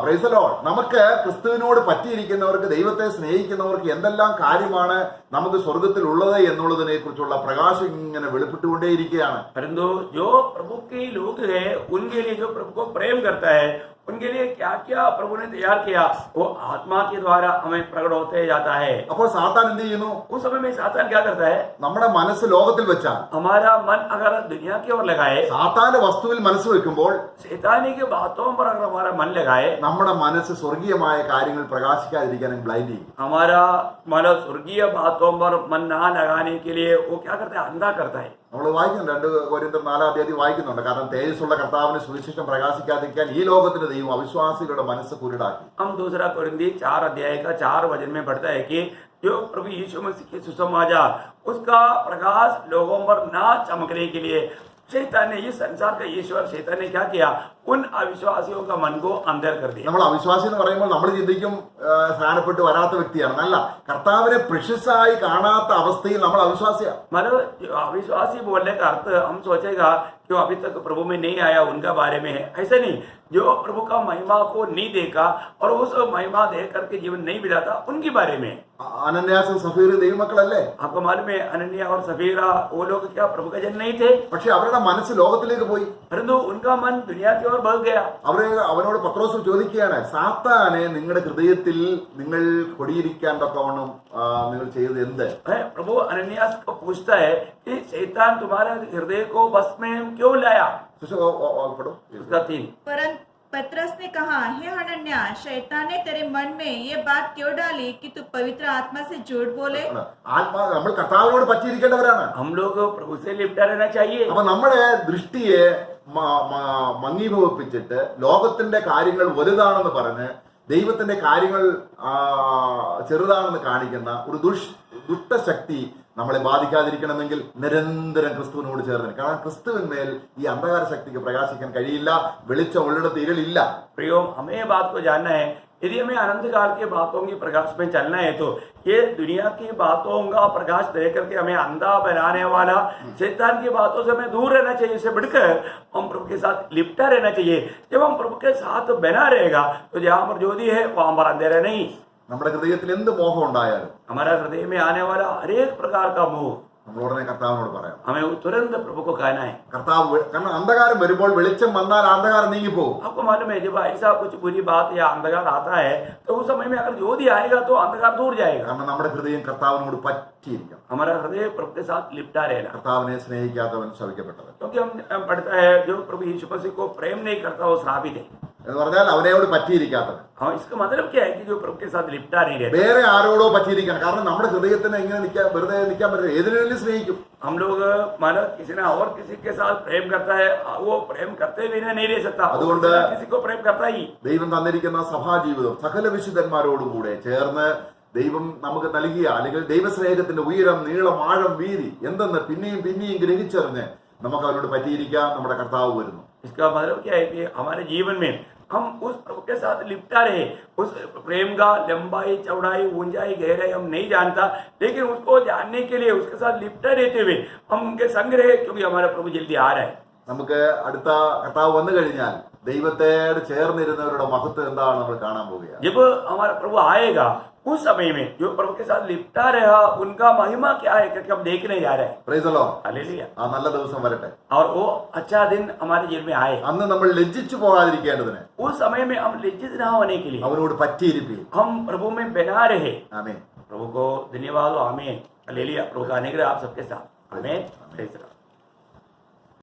Praise the Lord. നമുക്ക് ക്രിസ്തുവിനോട് പറ്റിയിരിക്കുന്നവർക്ക് ദൈവത്തെ സ്നേഹിക്കുന്നവർക്ക് എന്തെല്ലാം കാര്യമാണ് നമുക്ക് സ്വർഗത്തിൽ ഉള്ളത് എന്നുള്ളതിനെ കുറിച്ചുള്ള പ്രകാശം ഇങ്ങനെ വെളിപ്പെട്ടുകൊണ്ടേയിരിക്കുകയാണ്. परंतु जो प्रभु के लोग हैं उनके लिए जो प्रभु को प्रेम करता है उनके लिए क्या क्या प्रभु ने तैयार किया वो आत्मा के द्वारा हमें प्रकट होते जाता है। അപ്പോൾ സാത്താൻ എന്ത് ചെയ്യുന്നു? उस समय में सातान क्या करता है? നമ്മുടെ മനസ്സ് ലോകത്തിൽ വെച്ചാൽ हमारा मन अगर दुनिया की ओर लगाए, സാത്താന്റെ വസ്തുവിൽ മനസ്സ് വെക്കുമ്പോൾ शैतानी की बातों पर अगर हमारा मन लगाए, നമ്മുടെ മനസ്സ് സ്വർഗീയമായ കാര്യങ്ങൾ പ്രകാശിക്കാതിരിക്കാൻ ബ്ലൈൻഡ് ചെയ്യും. हमारा मतलब स्वर्गीय बातों पर मन ना लगाने के लिए वो क्या करता है? अंधा करता है। നമ്മൾ വായിക്കുന്നുണ്ട് 2 കൊരിന്ത്യർ 4-ാം അധ്യായം വായിക്കുന്നുണ്ട്. കാരണം തേജസ്സുള്ള കർത്താവിന് സുവിശേഷം പ്രകാശിക്കാതിരിക്കാൻ ഈ ലോകത്തിന്റെ ദൈവം അവിശ്വാസികളുടെ മനസ്സ് കുരുടാക്കി. हम 2 कोरिन्थी 4 अध्याय का 4 वचन में पढ़ता है कि जो प्रभु यीशु मसीह के सुसमाचार उसका प्रकाश लोगों पर ना चमकने के लिए शैतान ने, इस संसार का ईश्वर शैतान ने क्या किया? उन अविश्वासियों का मन को अंदर कर दिया। നമ്മൾ അവിശ്വാസി എന്ന് പറയുമ്പോൾ നമ്മൾ ചിന്തിക്കും സ്നാനപ്പെട്ട് വരാത്ത വ്യക്തിയാണ്. നല്ല കർത്താവിനെ പ്രഷ്യസായി കാണാത്ത അവസ്ഥയിൽ നമ്മൾ അവിശ്വാസിയാണ്. मतलब अविश्वासी बोलने का अर्थ हम सोचेगा जो अभी तक प्रभु में नहीं आया उनका बारे में है, ऐसा नहीं। जो प्रभु का महिमा को नहीं देखा और उस महिमा देख करके जीवन नहीं बिताता उनके बारे में। അനന്യാസും സഫീർ ദൈവമക്കളല്ലേ? आपको मालूम है अनन्या और सफीरा वो लोग क्या प्रभु का जन नहीं थे? പക്ഷെ അവരുടെ മനസ്സ് ലോകത്തിലേക്ക് പോയി. परंतु उनका मन दुनिया की ओर बढ़ गया। അവനോട് പത്രോസ് ചോദിക്കുകയാണ്, സാത്താനെ നിങ്ങളുടെ ഹൃദയത്തിൽ നിങ്ങൾ കൊടിയിരിക്കാൻ തക്കവണ്ണം നിങ്ങൾ ചെയ്തത് എന്ത്? प्रभु अनन्यास को पूछता है कि शैतान तुम्हारे हृदय को बस में क्यों लाया? उसका 3। परंतु पतरस ने कहा, हे हनन्याह, शैतान ने तेरे मन में ये बात क्यों डाली कि तू पवित्र आत्मा से झूठ बोले? നമ്മൾ കർത്താവിനോട് പറ്റിയിരിക്കേണ്ടവരാണ്. हम लोग प्रभु से लिपटा रहना चाहिए। അപ്പൊ നമ്മുടെ ദൃഷ്ടിയെ മങ്ങീഭവിപ്പിച്ചിട്ട് ലോകത്തിന്റെ കാര്യങ്ങൾ വലുതാണെന്ന് പറഞ്ഞ് ദൈവത്തിന്റെ കാര്യങ്ങൾ ചെറുതാണെന്ന് കാണിക്കുന്ന ഒരു ദുഷ്ടശക്തി നമ്മളെ ബാധിക്കാതിരിക്കണമെങ്കിൽ നിരന്തരം ക്രിസ്തുവിനോട് ചേർന്ന്, കാരണം ക്രിസ്തുവിന്മേൽ ഈ അന്ധകാര ശക്തിക്ക് പ്രകാശിക്കാൻ കഴിയില്ല. വെളിച്ചം ഉള്ളിടത്ത് ഇരുളില്ല. प्रियो, हमें बात को जानना है यदि हमें अनंत काल के बातों के प्रकाश में चलना है तो ये दुनिया की बातों का प्रकाश दे करके हमें अंधा बनाने वाला शैतान की बातों से हमें दूर रहना चाहिए। इससे बढ़कर हम प्रभु के साथ लिपटा रहना चाहिए। जब हम प्रभु के साथ बना रहेगा तो जहाँ पर ज्योति है वहां पर अंधेरा नहीं। നമ്മുടെ ഹൃദയത്തിൽ എന്ത് മോഹം ഉണ്ടായാലും हमारा हृदय में आने वाला हर एक प्रकार का मोह നമ്മൾ ഉടനെ കർത്താവിനോട് പറയാം. हमें तुरंत प्रभु को कहना है। കർത്താവ് കാരണം അന്ധകാരം വരുമ്പോൾ വെളിച്ചം വന്നാൽ ആ അന്ധകാരം നീങ്ങിപ്പോകും. आपको मालूम है जब ऐसा कुछ बुरी बात या अंधकार आता है तो उस समय में अगर ज्योति आएगा तो अंधकार दूर जाएगा। കാരണം നമ്മുടെ ഹൃദയം കർത്താവിനോട് പറ്റിയിരിക്കണം. हमारा हृदय प्रभु के साथ लिपटा रहेगा। കർത്താവിനെ സ്നേഹിക്കാത്തവൻ ശപിക്കപ്പെട്ടവൻ क्योंकि हम पढ़ता है जो प्रभु यीशु मसीह को प्रेम नहीं करता वो श्रापित है। എന്ന് പറഞ്ഞാൽ അവനോട് പറ്റിയിരിക്കാത്തവൻ. हाँ, इसका मतलब क्या है कि जो प्रभु के साथ लिपटा नहीं रहता। വേറെ ആരോടോ പറ്റിയിരിക്കണം. കാരണം നമ്മുടെ ഹൃദയത്തിന് എങ്ങനെ നിൽക്കാൻ വെറുതെ നിൽക്കാൻ പറ്റില്ല. ഏതിനെങ്കിലും സ്നേഹിക്കും. हम लोग मानो किसी ने और किसी के साथ प्रेम करता है वो प्रेम करते बिना नहीं रह सकता। അതുകൊണ്ട് किसी को प्रेम करता ही। ദൈവം തന്നിരിക്കുന്ന സഭാജീവിതം സകല വിശുദ്ധന്മാരോടും കൂടെ ചേർന്ന് ദൈവം നമുക്ക് നൽകിയ അല്ലെങ്കിൽ ദൈവസ്നേഹത്തിന്റെ ഉയരം നീളം ആഴം വീതി എന്തെന്ന് പിന്നെയും പിന്നെയും ഗ്രഹിച്ചറിഞ്ഞ് നമുക്ക് അവരോട് പറ്റിയിരിക്കാം. നമ്മുടെ കർത്താവ് വരുന്നു. इसका मतलब क्या है कि हमारे जीवन में हम उस प्रभु के साथ लिपटा रहे। उस प्रेम का लंबाई चौड़ाई ऊंचाई गहराई हम नहीं जानता, लेकिन उसको जानने के लिए उसके साथ लिपटा रहते हुए हम उनके संग रहे, क्योंकि हमारा प्रभु जल्दी आ रहा है। നമുക്ക് അടുത്ത കർത്താവ് വന്നു കഴിഞ്ഞാൽ ദൈവത്തോട് ചേർന്നിരുന്നവരുടെ മഹത്വം എന്താണ് നമ്മൾ കാണാൻ പോവുകയാണ്. जब हमारा प्रभु आएगा उस समय में जो प्रभु के साथ लिपटा रहा उनका महिमा क्या है करके हम देखने जा रहे हैं। Praise the Lord. हालेलुया। ആ നല്ല ദിവസം വരട്ടെ. और वो अच्छा दिन हमारे जीवन में आए। അന്ന് നമ്മൾ ലജ്ജിച്ചു പോകാതിരിക്കേണ്ടതിന് उस समय में हम लज्जित न होने के लिए അവനോട് പറ്റിയിരിക്കുകയും. हम प्रभु में बना रहे। ആമേൻ. प्रभु को धन्यवाद हो। आमीन। हालेलुया। प्रभु का अनुग्रह आप सबके साथ। आमीन। Praise the Lord.